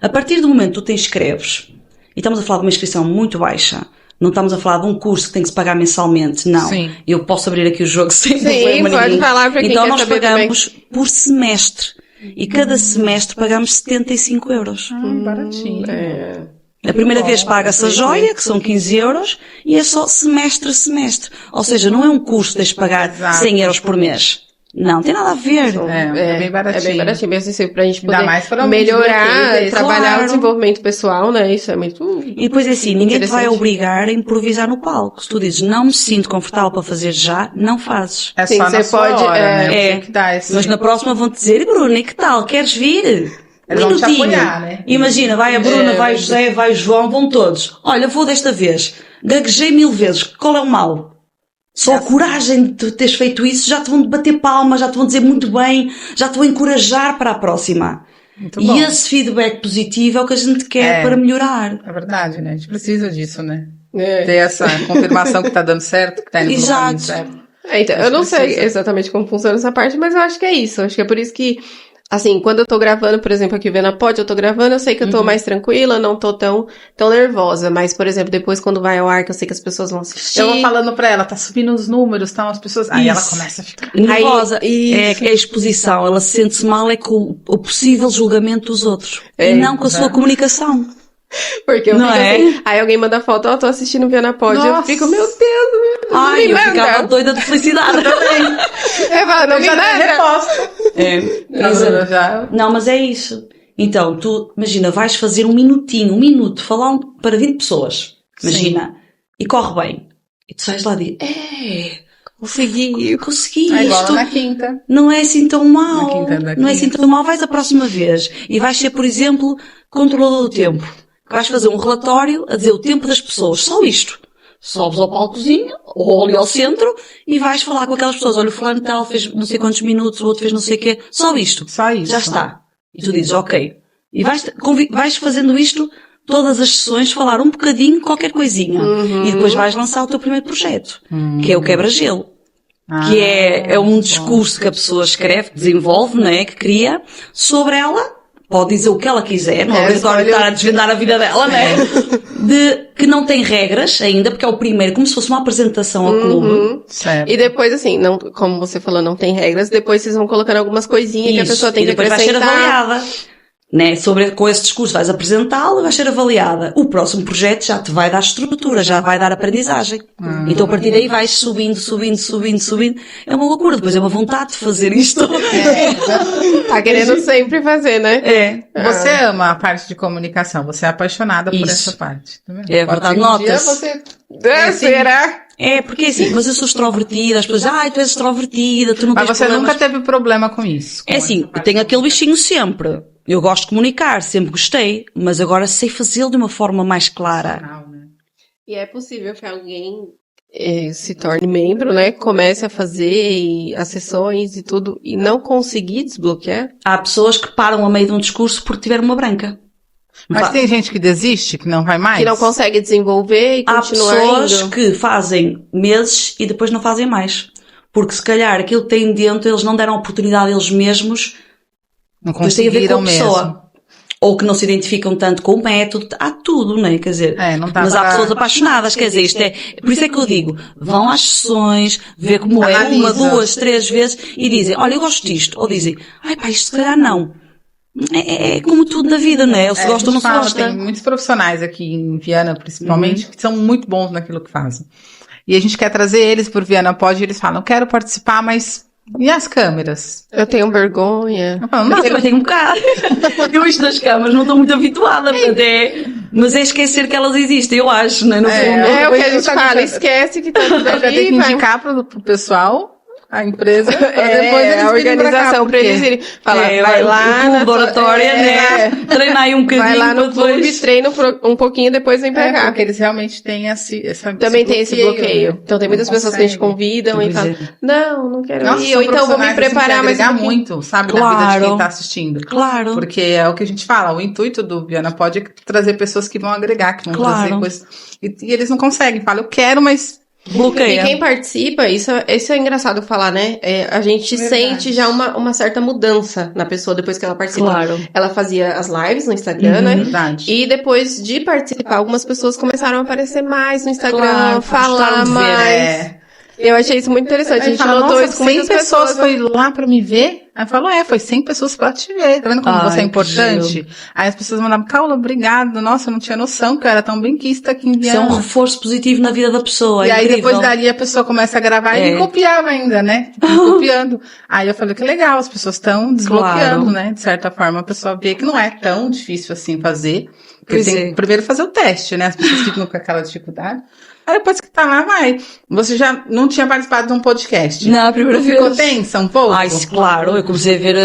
A partir do momento que tu te inscreves, e estamos a falar de uma inscrição muito baixa, não estamos a falar de um curso que tem que se pagar mensalmente, não. Eu posso abrir aqui o jogo sem problema nenhum. Pode falar para quem então quer nós saber pagamos por semestre. E cada semestre pagamos 75 euros. Baratinho. A primeira vez paga-se a joia, que são 15 euros, e é só semestre a semestre. Ou seja, não é um curso que tens de pagar 100 euros por mês. Não, tem nada a ver. É bem baratinho. É bem baratinho, mesmo assim, pra gente poder mais para melhorar, trabalhar claro. o desenvolvimento pessoal, né? Isso é muito... E depois é assim, ninguém te vai interessante. obrigar a improvisar no palco. Se tu dizes, não me sinto confortável para fazer já, não fazes. É Sim, só na você sua pode, hora, né? é. Você que dá esse... Mas na próxima vão-te dizer, e Bruna, e que tal? Queres vir? Eles vão te apoiar, né? Imagina, vai a Bruna, vai o José, vai o João, vão todos. Olha, vou desta vez. Gaguejei 1000 vezes. Qual é o mal? Só a coragem de teres feito isso, já te vão bater palmas, já te vão dizer muito bem, já te vão encorajar para a próxima. Muito bom. E esse feedback positivo é o que a gente quer para melhorar. É verdade, né? A gente precisa disso, né? Ter essa confirmação que tá dando certo, que tá indo pro caminho certo. Então, eu não sei exatamente como funciona essa parte, mas eu acho que é isso. Eu acho que é por isso que, assim, quando eu tô gravando, por exemplo, aqui o Viana Pod, eu tô gravando, eu sei que eu tô mais tranquila, não tô tão nervosa. Mas, por exemplo, depois quando vai ao ar, que eu sei que as pessoas vão assistir. Eu vou falando pra ela, tá subindo os números, tá, as pessoas... Aí ela começa a ficar... nervosa. É a exposição. Ela sente-se mal com o possível julgamento dos outros. E não com a sua comunicação. Porque eu fico assim, aí alguém manda foto, tô assistindo o Viana Pod, eu fico, meu Deus, ai, eu ficava doida de felicidade também. Eu falo, não me nada. Não, mas é isso. Então, tu, imagina, vais fazer um minuto, falar para 20 pessoas. Imagina. E corre bem. E tu sais lá e dizes, consegui É igual isto. na quinta. Não é assim tão mal. Na Não é assim tão mal. Vais a próxima vez. E vais ser, por exemplo, controlador do tempo. Vais fazer um relatório a dizer o tempo das pessoas. Só isto. Sobes ao palcozinho, ou ali ao centro, e vais falar com aquelas pessoas. Olha, o fulano tal fez não sei quantos minutos, o outro fez não sei o quê. Só isto. Já está. E tu dizes, ok. E vais fazendo isto todas as sessões, falar um bocadinho, qualquer coisinha. E depois vais lançar o teu primeiro projeto, que é o quebra-gelo. Que é um discurso que a pessoa escreve, que desenvolve, não é? Que cria sobre ela. Pode dizer o que ela quiser, não é obrigatório estar a desvendar a vida dela, não é? Que não tem regras ainda, porque é o primeiro, como se fosse uma apresentação ao clube. Certo. E depois, assim, não, como você falou, não tem regras, depois vocês vão colocando algumas coisinhas que a pessoa tem que acrescentar. E depois vai ser avaliada. Né? Com esse discurso vais apresentá-lo e vais ser avaliada. O próximo projeto já te vai dar estrutura, já vai dar aprendizagem. Então a partir daí vais subindo. É uma loucura, depois é uma vontade de fazer isto. Tá querendo sempre fazer, né? Você ama a parte de comunicação, você é apaixonada por essa parte. Tá vendo? É verdade, notas. Será? É, porque assim, mas eu sou extrovertida, as pessoas dizem, tu és extrovertida, tu não tens Mas você problemas. nunca teve problema com isso? É assim, eu tenho aquele bichinho sempre. Eu gosto de comunicar, sempre gostei, mas agora sei fazê-lo de uma forma mais clara. E é possível que alguém se torne membro, né? Comece a fazer as sessões e tudo, e não conseguir desbloquear? Há pessoas que param a meio de um discurso porque tiveram uma branca. Mas tem gente que desiste, que não vai mais? Que não consegue desenvolver e continuar Há pessoas indo. que fazem meses e depois não fazem mais. Porque se calhar aquilo que têm dentro, eles não deram a oportunidade a eles mesmos. Não Depois tem a ver com a conseguiram pessoa. mesmo. Ou que não se identificam tanto com o método. Há tudo, não é? Quer dizer, não tá mas há pessoas apaixonadas, quer dizer, isto é, por isso é que eu digo, vão às sessões, ver como é, Analisa. 1, 2, 3 vezes, e dizem, olha, eu gosto disto. Ou dizem, ai pá, isto se calhar não. É como tudo na vida, não é? Ou se gosta ou não se gosta. Tem muitos profissionais aqui em Viana, principalmente, que são muito bons naquilo que fazem. E a gente quer trazer eles por Viana Pod, e eles falam, quero participar, mas e as câmeras? Eu tenho vergonha. Eu falo, não, Eu também tenho um bocado. Eu isto das câmaras não estou muito habituada, portanto mas é esquecer que elas existem, eu acho, não é? No fundo. É o que a gente fala, esquece que tá tudo já tem ali, que vai. indicar pro pessoal a empresa, pra depois É, a eles virem pra cá, organização pra eles irem. Fala, vai lá o clube na de oratória, né? Treinar aí um bocadinho. Vai lá no para depois- clube, treina um pouquinho, depois vem pra cá. porque eles realmente têm Também tem esse bloqueio. né? Então tem muitas Não pessoas que a gente conseguem. convidam e Pois falam, é. não quero Nossa, ir, são ou então vou me profissionais, assim, preparar que mais um agregar pouquinho. muito, sabe, na vida de Claro. quem tá assistindo. Claro. Porque é o que a gente fala, o intuito do Viana pode trazer pessoas que vão agregar, que vão Claro. trazer coisas. E eles não conseguem, falam, eu quero, mas E Bloqueia. quem participa, isso é engraçado falar, né? A gente Verdade. sente já uma certa mudança na pessoa depois que ela participa. Claro. Ela fazia as lives no Instagram, né? verdade. E depois de participar, algumas pessoas começaram a aparecer mais no Instagram, Claro, falar gostaram de ver, mais. Eu achei isso muito interessante. A Aí gente fala, notou nossa, isso com 100 muitas pessoas pessoas. foi lá pra me ver? Aí falou, foi 100 pessoas pra te ver. Tá vendo como Ai, você é que importante? Aí as pessoas mandavam, Caula, obrigado. Nossa, eu não tinha noção que eu era tão benquista aqui em Isso é um Viana. reforço positivo na vida da pessoa. E É aí incrível. depois dali a pessoa começa a gravar É. e copiava ainda, né? Copiando. Aí eu falei, que legal, as pessoas estão desbloqueando, Claro. né? De certa forma, a pessoa vê que não é tão difícil assim fazer. Porque Pois tem é. que primeiro fazer o teste, né? As pessoas ficam com aquela dificuldade. Aí depois que tá lá, vai. Você já não tinha participado de um podcast? Não, a primeira vez. Ficou tensa um pouco? Ai, claro, eu comecei a ver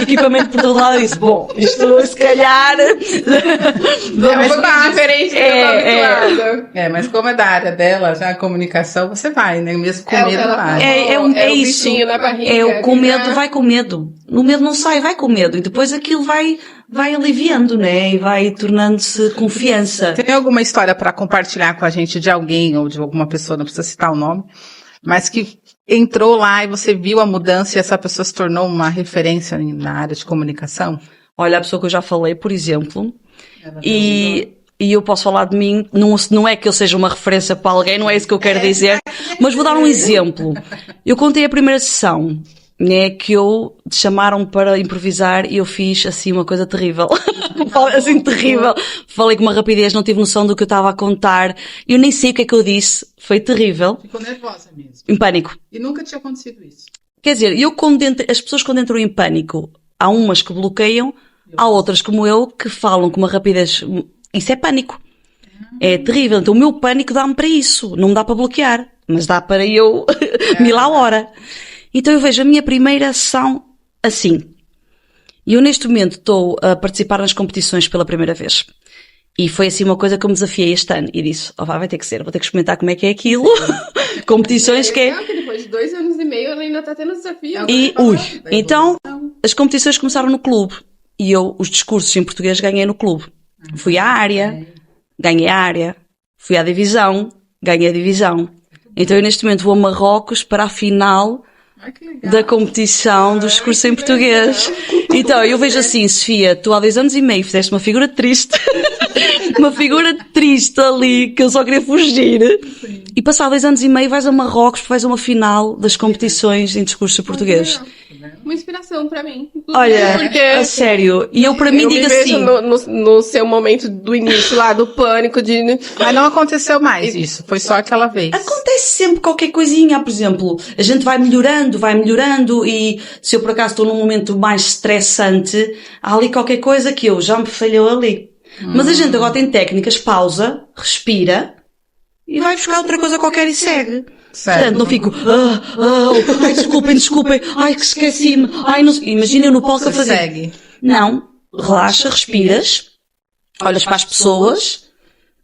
equipamento por todo lado e disse, bom, isto se calhar... É um pouquinho diferente do que eu tô habituada. Mas como é da área dela, já a comunicação, você vai, né? Mesmo com É o que medo, ela vai. falou. É o isso. bichinho na barriga. É o com que medo, dá. vai com medo. No medo não sai, vai com medo. E depois aquilo vai aliviando, né? E vai tornando-se confiança. Tem alguma história para compartilhar com a gente de alguém ou de alguma pessoa, não precisa citar o nome, mas que entrou lá e você viu a mudança e essa pessoa se tornou uma referência na área de comunicação? Olha, a pessoa que eu já falei, por exemplo, e eu posso falar de mim, não é que eu seja uma referência para alguém, não é isso que eu quero dizer, mas vou dar um exemplo. Eu contei a primeira sessão, né, que eu te chamaram para improvisar e eu fiz assim uma coisa terrível. Assim, terrível. Falei com uma rapidez, não tive noção do que eu estava a contar. Eu nem sei o que é que eu disse. Foi terrível. Ficou nervosa mesmo. Em pânico. E nunca tinha acontecido isso. Quer dizer, as pessoas quando entram em pânico, há umas que bloqueiam, há outras como eu que falam com uma rapidez. Isso é pânico. É terrível. Então o meu pânico dá-me para isso. Não me dá para bloquear, mas dá para eu mil à hora. Então eu vejo a minha primeira sessão assim. E eu neste momento estou a participar nas competições pela primeira vez. E foi assim uma coisa que eu me desafiei este ano. E disse, vai ter que ser, vou ter que experimentar como é que é aquilo. Competições que é... Legal que depois de 2 anos e meio ela ainda tá tendo desafio. E, então, as competições começaram no clube. E eu, os discursos em português, ganhei no clube. Fui à área, ganhei a área. Fui à divisão, ganhei a divisão. Então eu neste momento vou a Marrocos para a final da competição do discurso em português. Então, eu vejo assim, Sofia, tu há 2 anos e meio fizeste uma figura triste. Uma figura triste ali, que eu só queria fugir. E passado 2 anos e meio vais a Marrocos, vais a uma final das competições em discurso português. Uma inspiração pra mim. Olha, porque a sério, e eu para mim eu digo me vejo assim... no seu momento do início lá, do pânico, de... Mas não aconteceu mais isso, foi só aquela vez. Acontece sempre qualquer coisinha, por exemplo, a gente vai melhorando e se eu por acaso estou num momento mais estressante, há ali qualquer coisa que eu já me falhou ali. Mas a gente agora tem técnicas, pausa, respira e vai buscar outra coisa qualquer e segue. Certo. Portanto, não fico, ai, desculpem, ai, que esqueci-me, ai, não sei. Imagina eu no palco a Você fazer. segue. Não, relaxa, respiras, olhas para as pessoas,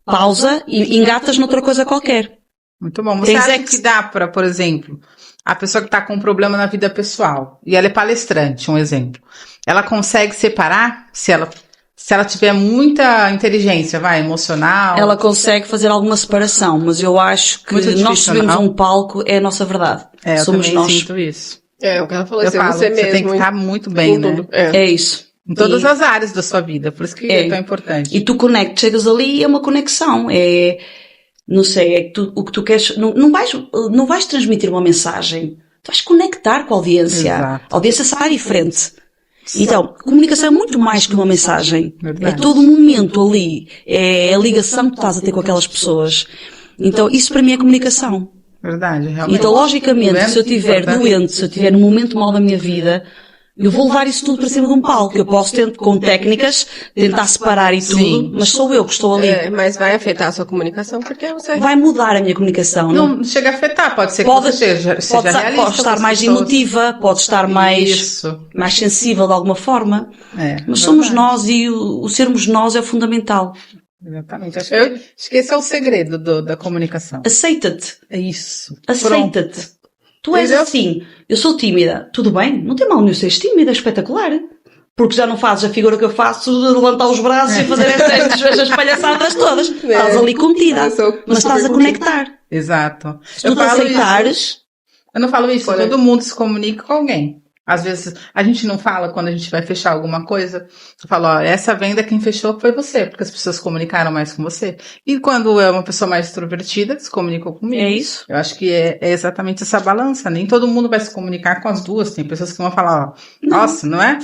pausa e engatas noutra coisa qualquer. Muito bom. Você Tens acha é que- que dá para, por exemplo, a pessoa que está com um problema na vida pessoal, e ela é palestrante, um exemplo, ela consegue separar se ela tiver muita inteligência, emocional? Ela consegue fazer alguma separação, mas eu acho que Muito difícil, nós subimos não? um palco, é a nossa verdade. Eu Somos também nós. sinto isso. É, o que ela falou, Eu assim, falo, você mesmo. tem que estar muito bem, em né? tudo. É. É isso. Em todas E- as áreas da sua vida, por isso que é tão importante. E tu conectas, chegas ali e é uma conexão. Não sei, é que o que tu queres, não vais transmitir uma mensagem. Tu vais conectar com a audiência. Exato. A audiência está diferente. Então, comunicação é muito mais que uma mensagem. Verdade. É todo um momento ali. É a ligação que tu estás a ter com aquelas pessoas. Então, isso para mim é comunicação. Verdade, realmente. Então, logicamente, Doente, se eu estiver importante. doente, se eu estiver num momento mau da minha vida, Eu vou levar isso tudo para cima de um palco. Eu posso, com técnicas, tentar separar e tudo, Sim. mas sou eu que estou ali. Mas vai afetar a sua comunicação, porque você... Vai mudar a minha comunicação. Não chega a afetar, pode ser que Pode, você seja realista. pode estar com as mais pessoas. emotiva, pode estar mais Isso. sensível de alguma forma. Mas somos nós e o sermos nós é o fundamental. Exatamente. Acho que esse é o segredo da comunicação. Aceita-te. É isso. Aceita-te. Tu és Entendeu? assim. Eu sou tímida. Tudo bem? Não tem mal nenhum seres tímida. É espetacular. Porque já não fazes a figura que eu faço de levantar os braços e fazer estas palhaçadas todas. Estás ali contida. Mas estás a conectar. Exato. Se tu te aceitares... Eu não falo isso. Todo mundo se comunica com alguém. Às vezes, a gente não fala quando a gente vai fechar alguma coisa. Eu falo, ó, essa venda quem fechou foi você, porque as pessoas comunicaram mais com você. E quando é uma pessoa mais extrovertida, se comunicou comigo. É isso. Eu acho que é exatamente essa balança. Nem todo mundo vai se comunicar com as duas. Tem pessoas que vão falar, ó, nossa, não é?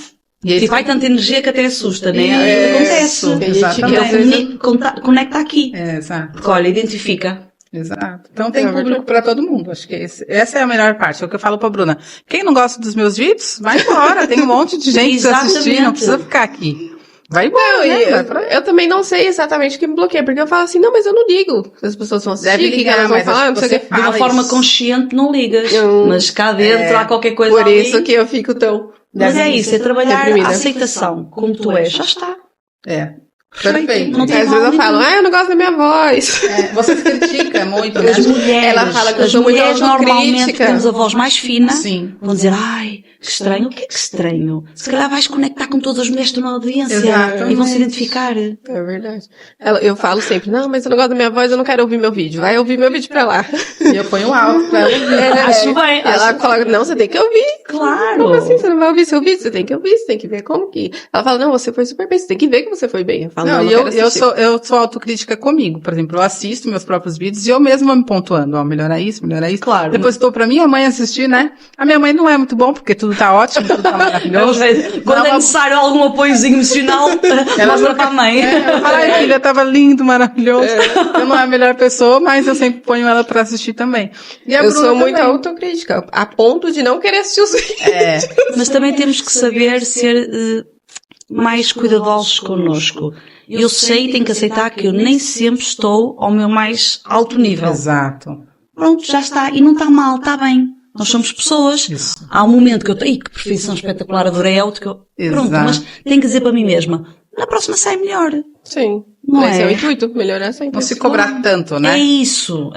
E vai tanta energia que até assusta, né? Acontece. Exatamente. Conecta aqui. Exato. Porque, olha, identifica. Exato. Então tem público para todo mundo. Acho que essa é a melhor parte. É o que eu falo pra Bruna. Quem não gosta dos meus vídeos, vai embora. Tem um monte de gente pra assistir, não precisa ficar aqui. Vai embora, eu também não sei exatamente o que me bloqueia, porque eu falo assim, não, mas eu não ligo. As pessoas vão assistir, Deve ligar, elas vão falar, não sei o que. De uma forma consciente não ligas. Mas cá dentro há ququalquer coisa por ali. isso que eu fico tão... Mas é isso, é trabalhar deprimida. a aceitação, como tu és. Já está. Perfeito. Não tem Às vezes eu falo, eu não gosto da minha voz. Você critica muito, né? As mulheres, Ela fala que eu sou muito normalmente autocrítica. temos a voz mais fina. Sim. Vão dizer, ai, que estranho. O que é que estranho? Se calhar vais conectar com todas as mulheres que estão na audiência. Exatamente. E vão se identificar. É verdade. Eu falo sempre, não, mas eu não gosto da minha voz, eu não quero ouvir meu vídeo. Vai ouvir meu vídeo pra lá. E eu ponho alto pra ela ouvir. Acho bem. Ela coloca, não, você tem que ouvir. Claro. Como assim você não vai ouvir seu vídeo? Você tem que ouvir, você tem que ver como que... Ela fala, não, você foi super bem, você tem que ver que você foi bem. Eu falo, não, eu sou autocrítica comigo. Por exemplo, eu assisto meus próprios vídeos e eu mesma me pontuando, ó, melhorar isso, melhorar isso. Claro. Depois estou pra minha mãe assistir, né? A minha mãe não é muito bom, porque tudo tá ótimo, tudo tá maravilhoso. Quando é necessário algum apoiozinho emocional, mostra para a mãe. Ela fala, ai, filha, tava lindo, maravilhoso. Eu não é a melhor pessoa, mas eu sempre ponho ela pra assistir também. E a eu Bruna sou muito também. autocrítica, a ponto de não querer assistir os vídeos. Mas também temos que saber ser mais cuidadosos connosco. Eu sei e tenho que aceitar que eu nem sempre estou ao meu mais alto nível. Exato. Pronto, já está. E não está mal, está bem. Nós somos pessoas. Isso. Há um momento que eu tenho, que perfeição espetacular, adorei outro que eu... Pronto, Exato. mas tenho que dizer para mim mesma, na próxima sai melhor. Sim. Não Esse é? é o intuito, melhorar sempre. Não se cobrar tanto, né? É isso.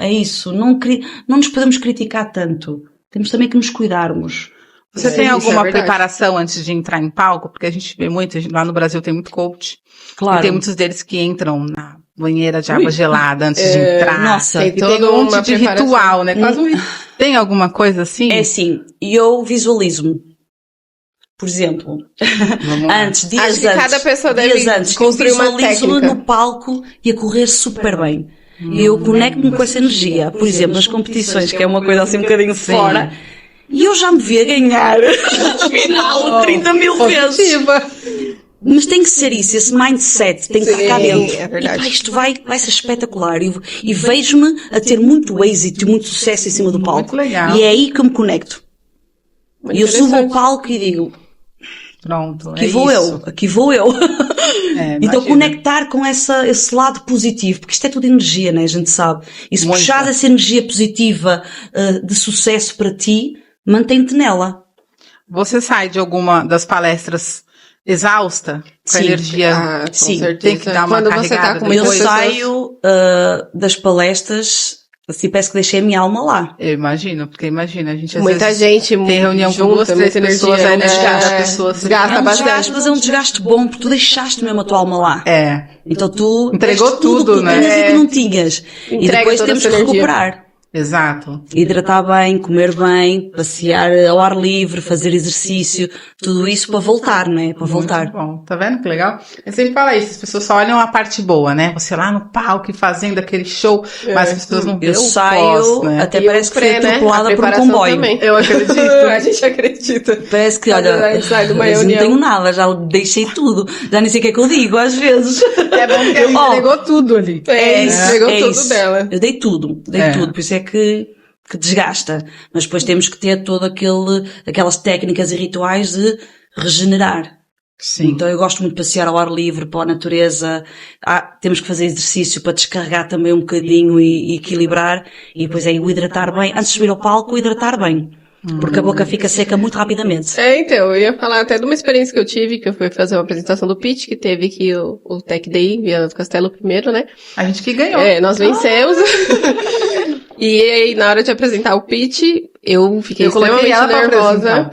Não nos podemos criticar tanto. Temos também que nos cuidarmos. Você tem isso alguma é verdade. preparação antes de entrar em palco? Porque a gente vê muito, lá no Brasil tem muito coach. Claro. E tem muitos deles que entram na banheira de água gelada antes de entrar. Nossa, tem e tem toda um monte uma de preparação. ritual, né? Quase Tem alguma coisa assim? É assim, eu visualizo-me. Por exemplo, Vamos lá. dias Acho que antes, cada pessoa deve dias antes, construir uma visualizo-me técnica. no palco e a correr super bem. Eu conecto-me com essa energia. Por exemplo, nas competições, que é uma coisa assim um bocadinho fora, e eu já me vi a ganhar no final 30 mil vezes. Positiva. Mas tem que ser isso, esse mindset tem que estar cá dentro. É verdade. E pá, isto vai ser espetacular. E vejo-me a ter muito êxito e muito sucesso em cima do palco. Muito legal. E é aí que eu me conecto. Muito E eu subo ao interessante. palco e digo, Pronto, aqui é vou isso. eu, aqui vou eu. Então imagina. conectar com esse lado positivo, porque isto é tudo energia, né? A gente sabe. E se Muita. puxares essa energia positiva de sucesso para ti, mantém-te nela. Você sai de alguma das palestras exausta? Com a Sim. energia? Com Sim, certeza. tem que dar uma Quando você tá carregada com depois. Eu muitas pessoas... saio das palestras, assim, parece que deixei a minha alma lá. Eu imagino, porque imagina, a gente às Muita vezes gente tem reunião com junta, 2, 3 muita pessoas, energia, aí né? desgasta a pessoa. Desgasta É um bastante. desgaste, mas é um desgaste bom, porque tu deixaste mesmo a tua alma lá. É. Então tu Entregou deste tudo, que tu né? tinhas e que não tinhas. E Entrega depois toda temos essa que energia. recuperar. Exato. Hidratar bem, comer bem, passear ao ar livre, fazer exercício, tudo isso para voltar, não é? Para voltar. Muito bom. Tá vendo que legal? Eu sempre falo isso, as pessoas só olham a parte boa, né? Você lá no palco e fazendo aquele show, mas as pessoas não veem Eu o saio, pós, né? até E parece o que fui pré, né? atropelada A por um preparação comboio. também. Eu acredito. A gente acredita. Parece que, Quando olha, a gente sai de uma mas não reunião. tenho nada, já deixei tudo. Já nem sei o que é que eu digo, às vezes. É bom que ela entregou tudo ali. Pegou tudo dela. Eu dei tudo, por isso é que desgasta. Mas depois temos que ter todo aquelas técnicas e rituais de regenerar. Sim. Então eu gosto muito de passear ao ar livre, pela natureza. Temos que fazer exercício para descarregar também um bocadinho e equilibrar. E depois é o hidratar bem. Antes de subir ao palco, o hidratar bem. Porque a boca fica seca muito rapidamente. Então, eu ia falar até de uma experiência que eu tive, que eu fui fazer uma apresentação do pitch, que teve aqui o Tech Day em Viana do Castelo primeiro, né? A gente que ganhou. Nós vencemos. E aí, na hora de apresentar o pitch, eu fiquei extremamente nervosa.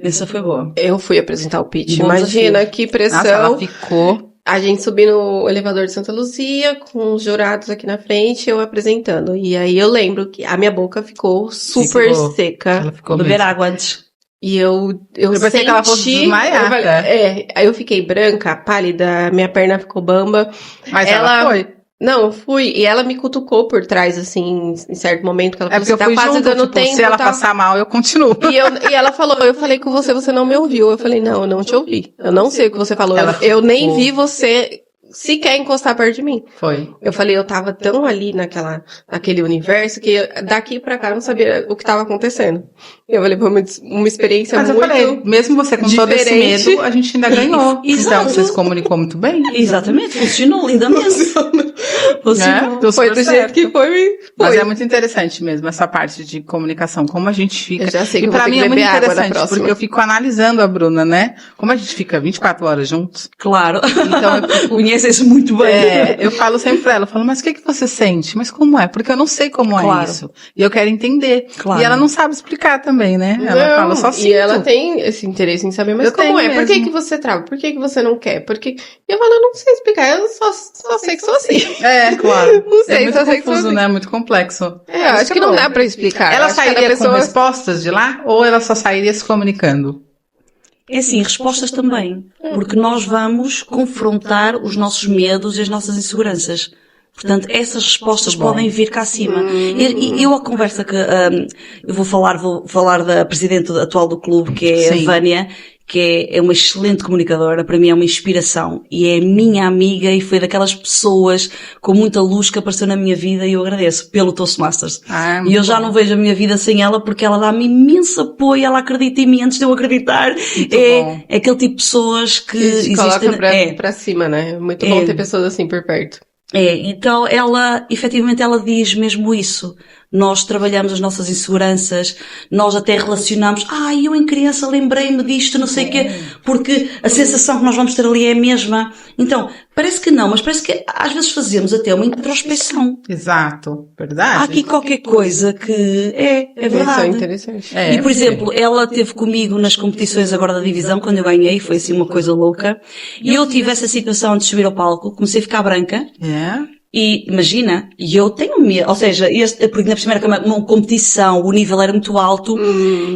Essa foi boa. Eu fui apresentar o pitch. Bom Imagina desafio. que pressão. Nossa, ela ficou... A gente subindo no elevador de Santa Luzia, com os jurados aqui na frente, eu apresentando. E aí eu lembro que a minha boca ficou super seca. Ela ficou Beber mesmo. água antes. E eu pensei senti... que ela fosse desmaiar, aí eu fiquei branca, pálida, minha perna ficou bamba. Mas ela foi. Não, eu fui. E ela me cutucou por trás, assim, em certo momento, que ela falou, Porque eu tá fui quase junto, dando tipo, tempo. se ela tal. passar mal, eu continuo. E ela falou, eu falei com você não me ouviu. Eu falei, não, eu não te ouvi. Eu não sei o que você falou. Ela Eu nem ficou- vi você sequer encostar perto de mim. Foi. Eu falei, eu tava tão ali naquele universo que daqui pra cá eu não sabia o que tava acontecendo. Eu falei, foi uma experiência Mas eu muito falei, mesmo você com todo esse diferente. medo, a gente ainda ganhou. Exato. Então, você se comunicou muito bem. Exatamente, funcionou lindamente. Né? Deu Foi super do jeito certo. que foi. Mas é muito interessante mesmo essa parte de comunicação, como a gente fica. Eu já sei que E eu vou pra ter mim que é muito beber água da interessante, próxima. porque eu fico analisando a Bruna, né? Como a gente fica 24 horas juntos. Claro. Então eu fico Conhece isso muito bem. eu falo sempre pra ela, eu falo, mas o que você sente? Mas como é? Porque eu não sei como Claro. é isso. E eu quero entender. Claro. E ela não sabe explicar também, né? Ela Não, fala, eu só sinto. e ela tem esse interesse em saber, mas Eu como tenho é? Por que mesmo. que você trava? Por que que você não quer? Porque e eu falo, eu não sei explicar, eu só sei que sou assim. É, claro. Não sei, é só muito sei que sou confuso, assim. né? Muito complexo. Eu acho que não dá pra explicar. Eu Ela acho que cada sairia com pessoa- respostas de lá? Ou ela só sairia se comunicando? É assim, respostas também. Porque nós vamos confrontar os nossos medos e as nossas inseguranças. Portanto, essas respostas podem vir cá acima. E eu, a conversa que, eu vou falar da presidente atual do clube, que é Sim. a Vânia, que é uma excelente comunicadora, para mim é uma inspiração. E é minha amiga e foi daquelas pessoas com muita luz que apareceu na minha vida e eu agradeço pelo Toastmasters. E eu já não vejo a minha vida sem ela porque ela dá-me imenso apoio, ela acredita em mim antes de eu acreditar. bom. É aquele tipo de pessoas que Te coloca existem. pra cima, né? É muito bom ter pessoas assim por perto. Então ela, efetivamente, ela diz mesmo isso. Nós trabalhamos as nossas inseguranças, nós até relacionamos, eu em criança lembrei-me disto, não sei o quê, porque a sensação que nós vamos ter ali é a mesma. Então, parece que não, mas parece que às vezes fazemos até uma introspeção. Exato. Verdade. Há aqui qualquer coisa que é Isso é verdade. interessante. E, por exemplo, ela esteve comigo nas competições agora da divisão, quando eu ganhei, foi assim uma coisa louca. E eu tive essa situação de subir ao palco, comecei a ficar branca. E imagina, e eu tenho medo, ou seja, porque na primeira uma competição, o nível era muito alto,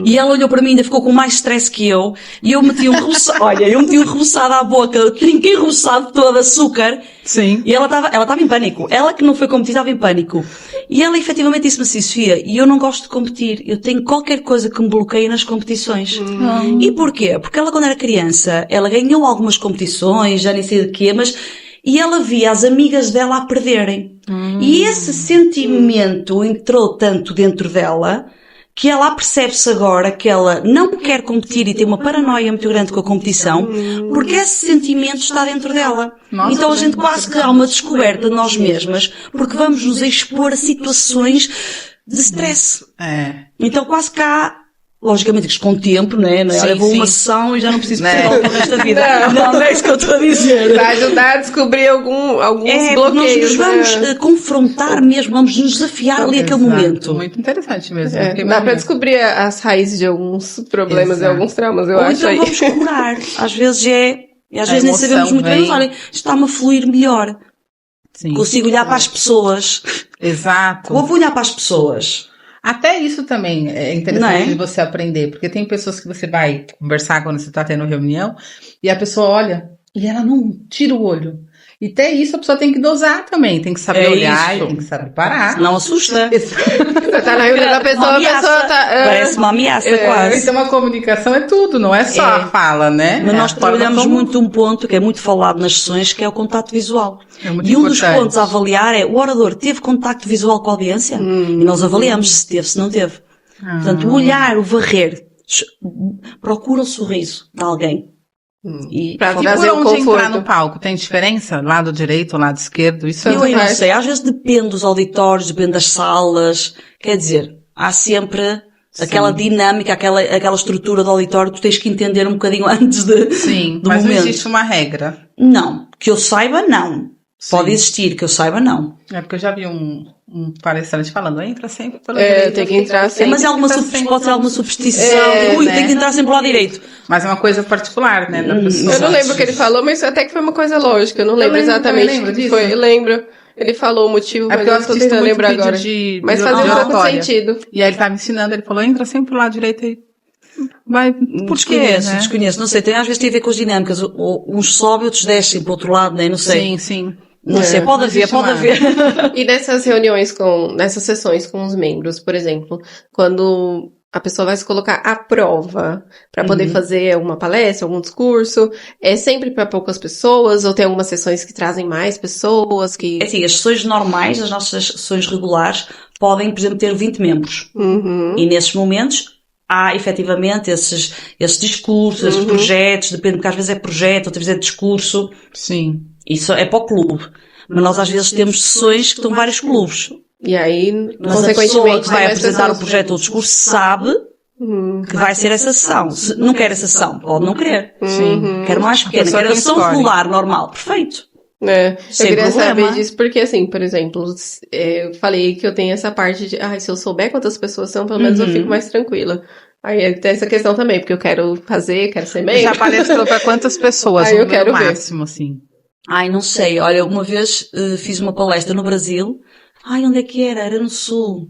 e ela olhou para mim e ainda ficou com mais stress que eu, e eu meti um reboçado à boca, eu trinquei reboçado todo de açúcar, Sim. e ela estava em pânico. Ela que não foi competir estava em pânico. E ela efetivamente disse-me assim, Sofia, e eu não gosto de competir, eu tenho qualquer coisa que me bloqueie nas competições. E porquê? Porque ela quando era criança, ela ganhou algumas competições, já nem sei de quê, e ela via as amigas dela a perderem. E esse sentimento entrou tanto dentro dela, que ela percebe-se agora que ela não quer competir e tem uma paranoia muito grande com a competição, porque esse sentimento está dentro dela. Nossa, então a gente quase que há uma descoberta de nós mesmas, porque vamos nos expor a situações de stress. Então quase que há, logicamente que com o tempo, né? Olha, vou a uma sessão e já não preciso precisar para o resto da vida. Não é isso que eu estou a dizer. Vai ajudar a descobrir alguns Nós bloqueios. nos vamos confrontar mesmo, vamos nos desafiar ali aquele momento. Muito interessante mesmo. Dá pra descobrir as raízes de alguns problemas e alguns traumas, eu Ou acho então aí. vamos curar. Às vezes e às vezes nem emoção sabemos muito bem, vem. mas olha, está-me a fluir melhor. Sim. Consigo olhar para as pessoas. Exato. Ou vou olhar para as pessoas. Até isso também é interessante Não é? de você aprender, porque tem pessoas que você vai conversar quando você está tendo reunião e a pessoa olha e ela não tira o olho. E até isso a pessoa tem que dosar também, tem que saber olhar isso. e tem que saber parar. Não assusta. Você tá na reunião da pessoa, a pessoa tá... Parece uma ameaça quase. Então a comunicação é tudo, não é só a fala, né? Mas É nós a forma trabalhamos como- muito um ponto que é muito falado nas sessões, que é o contacto visual. É muito E um dos importante. pontos a avaliar é, o orador teve contacto visual com a audiência? E nós avaliamos se teve, se não teve. Portanto, o olhar, o varrer. Procura o sorriso de alguém. E Pra E trazer por um onde entrar conforto. no palco? Tem diferença? Lado direito, lado esquerdo? Isso eu aí não faz. sei, às vezes depende dos auditórios, depende das salas, quer dizer, há sempre aquela dinâmica, aquela estrutura do auditório, tu tens que entender um bocadinho antes Sim, do mas não momento. existe uma regra. Não, que eu saiba não. Sim. Pode existir, que eu saiba não. É porque eu já vi um palestrante falando, entra sempre pela É, direita. tem que entrar sempre. Mas é alguma pode ser alguma superstição, né? tem que entrar sempre lá direito. Mas é uma coisa particular, né, da pessoa. Eu não lembro o que ele falou, mas até que foi uma coisa lógica. Eu não lembro exatamente o lembra que disso? foi. Eu lembro. Ele falou o motivo, É mas porque eu eu não tô assisto tentando muito lembrar vídeo agora. de Mas fazia um pouco de oratória. sentido. E aí ele tá me ensinando, ele falou, entra sempre pro lado direito e vai... Por quê, Desconheço, né? desconheço. Não sei, às vezes tem a ver com as dinâmicas. Uns sobem, outros descem para o outro lado, né? Não sei. Sim, sim. Não sei, pode haver, existe pode uma- haver. E nessas reuniões nessas sessões com os membros, por exemplo, quando a pessoa vai se colocar à prova para poder fazer uma palestra, algum discurso, é sempre para poucas pessoas ou tem algumas sessões que trazem mais pessoas que... É assim, as sessões normais, as nossas sessões regulares, podem, por exemplo, ter 20 membros. Uhum. E nesses momentos há efetivamente esses discursos, esses projetos, depende, porque às vezes é projeto, outras vezes é discurso. Sim. Isso é para o clube. Mas nós às vezes temos sessões que estão vários clubes. E aí, Mas a pessoa consequentemente, que vai tem mais apresentar o pessoas. projeto ou o discurso sabe que vai ser essa sessão. Se não quer essa sessão, pode não querer. Sim. Quer mais pequena, pessoa quer a não sessão escolhe. regular, normal. Perfeito. É, eu Sem queria problema. saber disso, porque assim, por exemplo, eu falei que eu tenho essa parte de, se eu souber quantas pessoas são, pelo menos eu fico mais tranquila. Aí tem essa questão também, porque eu quero fazer, quero ser Já membro. palestrou pra quantas pessoas? Aí eu Um número quero ver. máximo, assim. Ai, não sei. Olha, uma vez fiz uma palestra no Brasil. Ai, onde é que era? Era no Sul.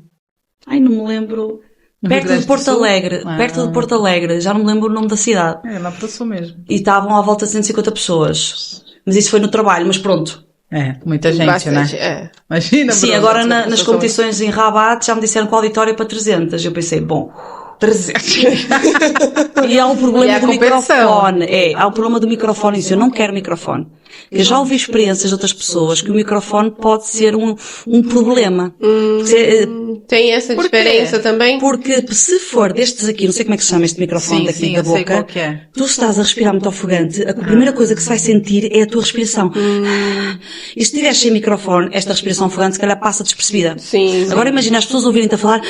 Ai, não me lembro. No Rio Perto Grande de do Porto Sul? Alegre. Ah. Perto de Porto Alegre. Já não me lembro o nome da cidade. É, lá pro sul mesmo. E estavam à volta de 150 pessoas. Mas isso foi no trabalho, mas pronto. É, muita gente, Bastante, né? Imagina, Sim, Bruno, agora as nas pessoas competições em Rabat já me disseram que o auditório é para 300. Eu pensei, bom, 300. E há um E problema a do competição. microfone. Há um problema do microfone. Isso, eu não quero microfone. Eu já ouvi experiências de outras pessoas que o microfone pode ser um problema. Tem essa Por quê? diferença também? Porque se for destes aqui, não sei como é que se chama este microfone Sim, daqui sim, da eu sei boca, qual que é. tu estás a respirar muito ofegante, a primeira coisa que se vai sentir é a tua respiração. E se tiveres sem microfone, esta respiração ofegante se calhar passa despercebida. Sim. Agora imagina as pessoas ouvirem-te a falar,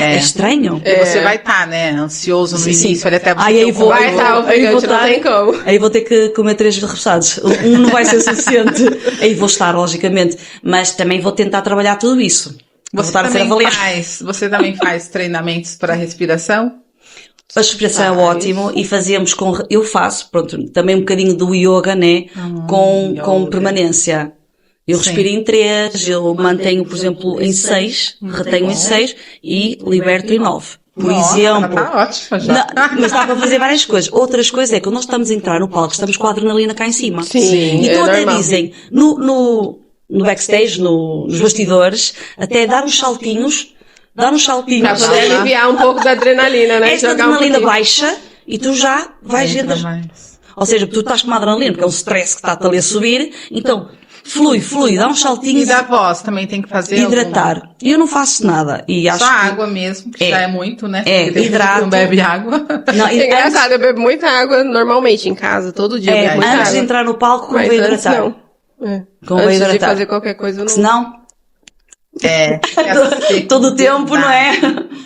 é estranho. E você vai estar, né, ansioso no Sim, início, ele até você Ai, ter aí um vou, Vai estar aí vou ofegante, não estar- tem como. Aí vou ter que comer 3 repousados. Um não vai ser suficiente. Aí vou estar, logicamente. Mas também vou tentar trabalhar tudo isso. Vou Você estar a ser também, avaliado. você também faz treinamentos para respiração? A respiração é ótimo e fazemos eu faço, pronto, também um bocadinho do yoga, né? Com yoga. permanência. Eu Sim. respiro em 3, eu mantenho, por exemplo, em 6, retenho em 6 e liberto em 9. Por Nossa, exemplo. tá ótimo já. Não, mas dá para fazer várias coisas. Outras coisas é que quando nós estamos a entrar no palco, estamos com a adrenalina cá em cima. Sim, Então é até normal. dizem, no backstage, nos bastidores, até dar uns saltinhos, Pra poder aliviar um pouco da adrenalina, né? esta Jogar um adrenalina pouquinho. baixa e tu já vais Entra entrar. mais. Ou seja, tu estás com uma adrenalina, porque é um stress que está-te ali a subir, então flui, dá uns E saltinhos da voz também tem que fazer hidratar. E eu não faço nada. E alguma? acho Só que- água mesmo, que É. já é muito, né? É, Porque tem gente que hidrato. não bebe água. Não, É engraçado, eu bebo muita água normalmente em casa, todo dia eu bebo muita antes de água. entrar no palco, Mas convém antes hidratar. não. É. Convém Antes de hidratar. fazer qualquer coisa, eu não... Senão, É. todo o tempo, não é?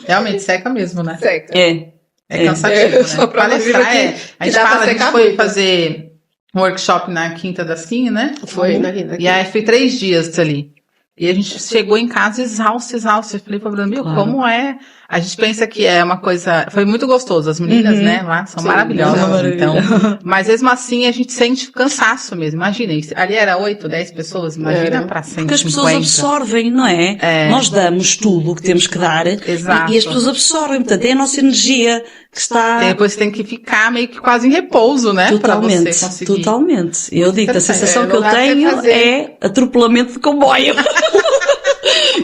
Realmente seca mesmo, né? Certo. É. É cansativo, Eu né? sou a prova viva Palestrar que- A que gente dá pra fala, a gente secar foi muito. fazer um workshop na Quinta das Quinhas, né? Foi na Quinta. E aí foi 3 dias ali. E a gente chegou em casa exausto. Eu falei pra Bruno, Claro. como é? A gente pensa que é uma coisa... Foi muito gostoso. As meninas, né, lá são Sim, maravilhosas. são maravilhosas. Então, mas mesmo assim a gente sente cansaço mesmo. Imagina, ali era 8, 10 pessoas. Imagina Era. pra 150. Porque as pessoas absorvem, não é? É. Nós damos tudo o que temos que dar Exato. e as pessoas absorvem. Portanto, é a nossa energia que está Depois você tem que ficar meio que quase em repouso, né? Pra totalmente. você conseguir. Totalmente. Eu digo, a sensação É, que não eu dá pra tenho fazer. é atropelamento de comboio.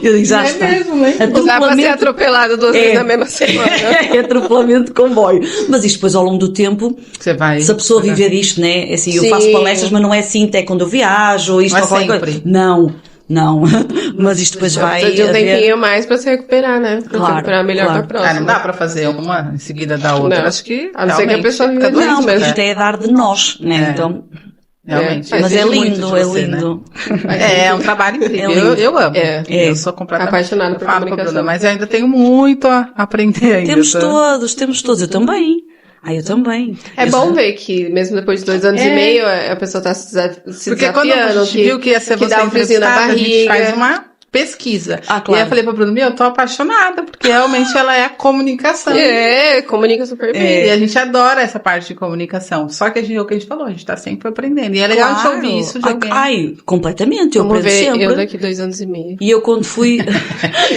Eu digo, já está. mesmo, né? Não dá pra ser atropelado 2 vezes na mesma semana. É atropelamento de comboio. Mas isto depois ao longo do tempo, Você vai... se a pessoa viver isto, né? É assim, eu Sim. faço palestras, mas não é assim, até quando eu viajo, ou isto Não é ou qualquer sempre. coisa. Não. Não, mas isto depois vai Precisa de um haver... tempinho mais pra se recuperar, né? Pra se Claro, recuperar melhor claro. pra próxima. Não dá pra fazer uma em seguida da outra. Não. Acho que A não ser que a realmente pessoa fica viva doente, Não, porque mesmo. isto é dar de nós, né? Então, Realmente. Mas mas é exige muito lindo, de é você, né? lindo. É um trabalho incrível. É lindo. Eu amo. É. Eu sou completamente Apaixonada por falo com a comunicação. Bruna, mas eu ainda tenho muito a aprender ainda. Temos tá? todos. Eu também. Eu também. É bom ver que, mesmo depois de 2 anos e meio, a pessoa tá se Porque quando desafiando, a gente viu que ia ser que você dá um friozinho na entrevistada, a gente barriga. faz uma pesquisa. Ah, E aí claro. eu falei pra Bruna, eu tô apaixonada, porque realmente ela é a comunicação. Comunica super bem. E a gente adora essa parte de comunicação. Só que o que a gente falou, a gente tá sempre aprendendo. E é legal Claro. de ouvir isso de alguém. Ai, completamente. Eu Vamos aprendo ver sempre. eu daqui 2 anos e meio. E eu quando fui...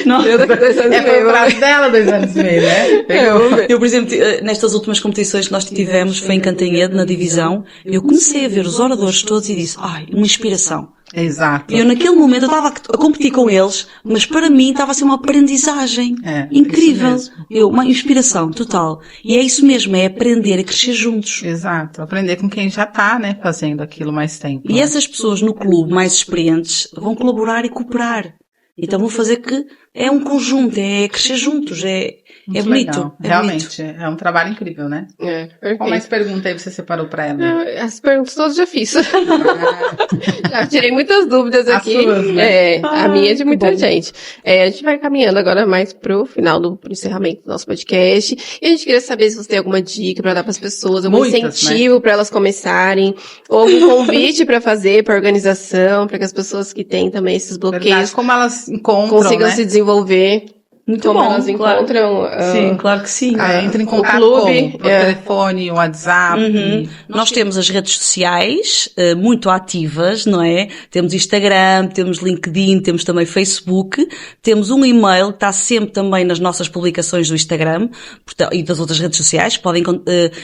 Não, Eu daqui 2 anos e Foi meio. o prazo dela 2 anos e meio, né? Eu, por exemplo, nestas últimas competições que nós tivemos, foi em Cantanhede, na divisão, eu comecei a ver os oradores todos e disse, uma inspiração. Exato. E eu naquele momento eu estava a competir com eles, mas para mim estava a ser uma aprendizagem incrível. isso mesmo. Uma inspiração total. E é isso mesmo, é aprender a crescer juntos. Exato. Aprender com quem já tá, né, fazendo aquilo mais tempo. E essas pessoas no clube mais experientes vão colaborar e cooperar. Então vão fazer que é um conjunto, é crescer juntos, é Muito bonito. legal. É Realmente, é um trabalho incrível, né? Perfeito. Qual mais pergunta aí você separou pra ela? As perguntas todas já fiz. Já tirei muitas dúvidas As aqui. suas, né? A minha é de muita bom. gente. A gente vai caminhando agora mais pro final pro encerramento do nosso podcast. E a gente queria saber se você tem alguma dica pra dar pras pessoas, algum Muitas, incentivo pra elas começarem, ou algum convite pra fazer pra organização, pra que as pessoas que têm também esses bloqueios Verdade, como elas encontram, consigam né? se desenvolver. Muito Como bom, elas claro. encontram. Sim, claro que sim. Entra em o contato clube, como? Por telefone, WhatsApp. Uhum. Nós temos as redes sociais muito ativas, não é? Temos Instagram, temos LinkedIn, temos também Facebook, temos um e-mail que está sempre também nas nossas publicações do Instagram e das outras redes sociais. Podem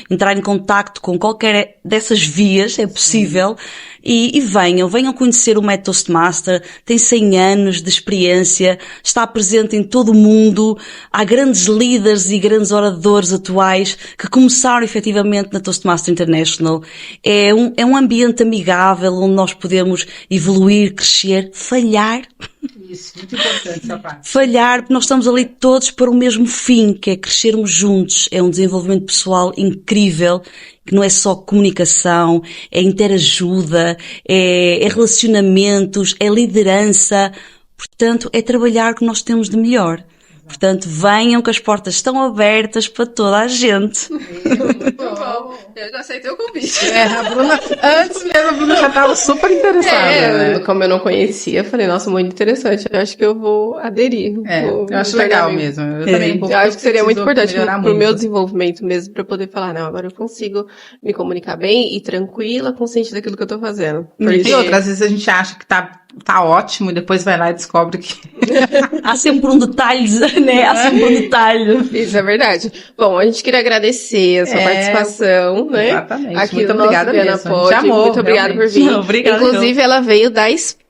entrar em contacto com qualquer dessas vias, é possível. E venham conhecer o método Toastmaster, tem 100 anos de experiência, está presente em todo o mundo, há grandes líderes e grandes oradores atuais que começaram efetivamente na Toastmaster International. É um ambiente amigável onde nós podemos evoluir, crescer, falhar. Isso, muito importante essa parte. Falhar, porque nós estamos ali todos para o mesmo fim, que é crescermos juntos. É um desenvolvimento pessoal incrível, que não é só comunicação, é interajuda, é relacionamentos, é liderança. Portanto, é trabalhar o que nós temos de melhor. Portanto, venham que as portas estão abertas para toda a gente. Muito bom. Eu já aceitei o convite. A Bruna, antes mesmo, a Bruna já estava super interessada, né? Como eu não conhecia, eu falei, nossa, muito interessante. Eu acho que eu vou aderir. Eu acho legal mesmo. Eu também Eu acho que seria muito importante pro muito. meu desenvolvimento mesmo, pra eu poder falar, não, agora eu consigo me comunicar bem e tranquila, consciente daquilo que eu tô fazendo. E outras vezes a gente acha que tá ótimo e depois vai lá e descobre que... Há sempre um detalhe, né? Há sempre um detalhe. Isso é verdade. Bom, a gente queria agradecer a sua participação, né? Exatamente. Aqui Muito no obrigada nosso Viana mesmo. Pod. Amou, Muito obrigada por vir. Obrigada, Inclusive, ela veio da Espanha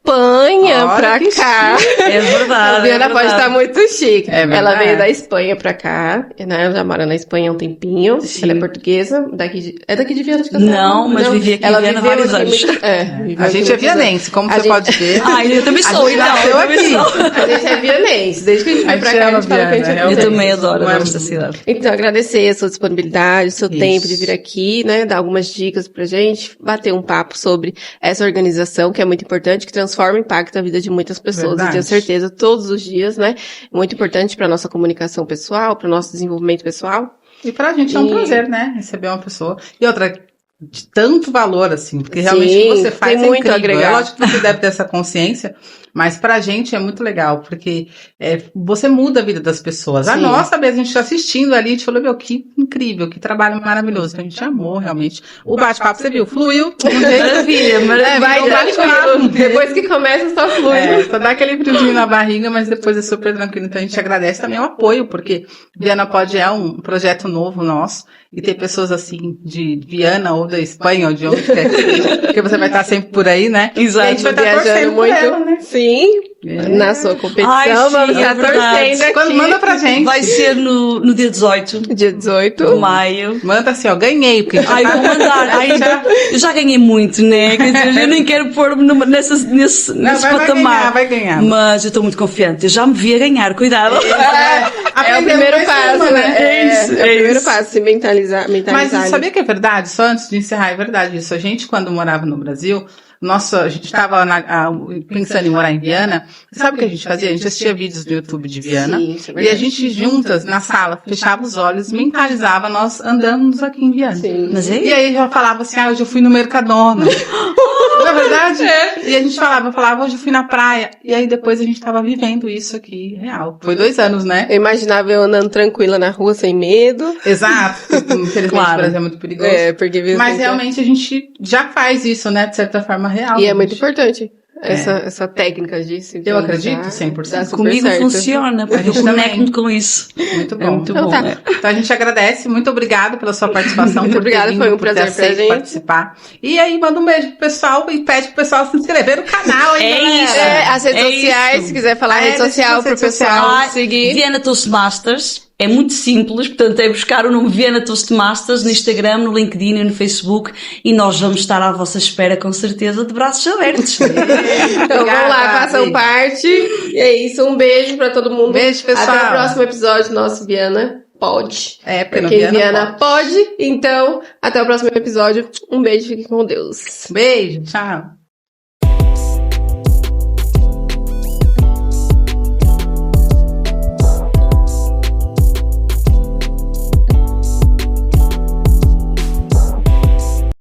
Olha pra que cá. É verdade. A Viana pode estar muito chique. É verdade. Ela veio da Espanha pra cá, né? Ela já mora na Espanha há um tempinho. Sim. Ela é portuguesa. É daqui de Viana de Castelo? Não, mas vivi aqui em Viana há vários anos. viveu A aqui gente é muitos anos. vianense, como A você gente- pode ver. Ai, eu também A sou, gente então. nasceu Eu também aqui. sou. A gente é vianense. Desde que a gente foi A pra gente cá, a ama gente fala que a gente é Viana, Eu vianense. também adoro, Não é adoro esta cidade. Então, agradecer a sua disponibilidade, o seu Isso. tempo de vir aqui, né? Dar algumas dicas pra gente, bater um papo sobre essa organização, que é muito importante, que transforma e impacta a vida de muitas pessoas. Verdade. E tenho certeza, todos os dias, né? Muito importante pra nossa comunicação pessoal, para o nosso desenvolvimento pessoal. E pra gente é um prazer, né? Receber uma pessoa. E outra, de tanto valor, assim, porque realmente o que você faz tem é muito a incrível. agregar. É lógico que você deve ter essa consciência, mas pra gente é muito legal, porque você muda a vida das pessoas. A Sim. nossa mesmo, a gente tá assistindo ali, a gente falou, meu, que incrível, que trabalho maravilhoso. A gente amou, realmente. O bate-papo, você viu, fluiu. Maravilha, maravilha. Vai virou tranquilo. bate-papo. Depois que começa, só flui. Só dá aquele friozinho na barriga, mas depois é super tranquilo. Então a gente agradece também o apoio, porque Viana Pod é um projeto novo nosso, e ter pessoas assim, de Viana ou da Espanha, ou de onde quer que seja, porque você vai estar sempre por aí, né? Exato, E a gente vai estar Viajando torcendo por muito. ela, né? Sim, Sim, na sua competição, Ai, sim, vamos é estar verdade. torcendo aqui. Quando manda pra gente. Vai ser no dia 18 Dia de 18. maio. Manda assim, ó, ganhei, porque Ai, vou mandar. Ai, eu já ganhei muito, né? Quer dizer, eu nem quero pôr-me nesse patamar. vai ganhar. Mas eu estou muito confiante. Eu já me vi a ganhar, cuidado. É o primeiro passo, né? É isso, É o é primeiro isso. passo, se mentalizar. Mas ali. sabia que é verdade? Só antes de encerrar, é verdade isso. A gente, quando morava no Brasil, a gente estava pensando em morar em Viana. Sabe o que a gente fazia? A gente assistia vídeos do YouTube de Viana. Sim, isso é E verdade. a gente juntas, na sala, fechava os olhos, mentalizava nós andamos aqui em Viana. Sim. Mas é E aí já falava assim, hoje eu fui no Mercadona. Não é verdade? E a gente falava, hoje eu fui na praia. E aí depois a gente tava vivendo isso aqui, real. Foi 2 anos, né? Eu imaginava eu andando tranquila na rua, sem medo. Exato. Porque, infelizmente Claro. o Brasil é muito perigoso. Porque Mas realmente a gente já faz isso, né? De certa forma real. E é gente. muito importante essa técnica de se Eu visualizar. acredito 100%. Dá super Comigo certo. funciona, porque eu gente também. conecto-me com isso. Muito bom. É muito Então bom. tá. é. Então a gente agradece, muito obrigado pela sua participação. Muito por ter obrigada, vindo, foi um por ter prazer pra aceito gente. participar. E aí manda um beijo pro pessoal e pede pro pessoal se inscrever no canal, hein, É galera? isso. As redes É sociais, isso. se quiser falar rede deixa social as pro redes pessoal sociais. seguir. Viana Toastmasters. É muito simples, portanto é buscar o nome Viana Toastmasters no Instagram, no LinkedIn e no Facebook e nós vamos estar à vossa espera com certeza de braços abertos. Então vamos lá, façam parte. E é isso, um beijo pra todo mundo. Beijo, pessoal. Até o próximo episódio do nosso Viana Pode. Porque Porque Viana pode. Então, até o próximo episódio. Um beijo, fique com Deus. Beijo, tchau.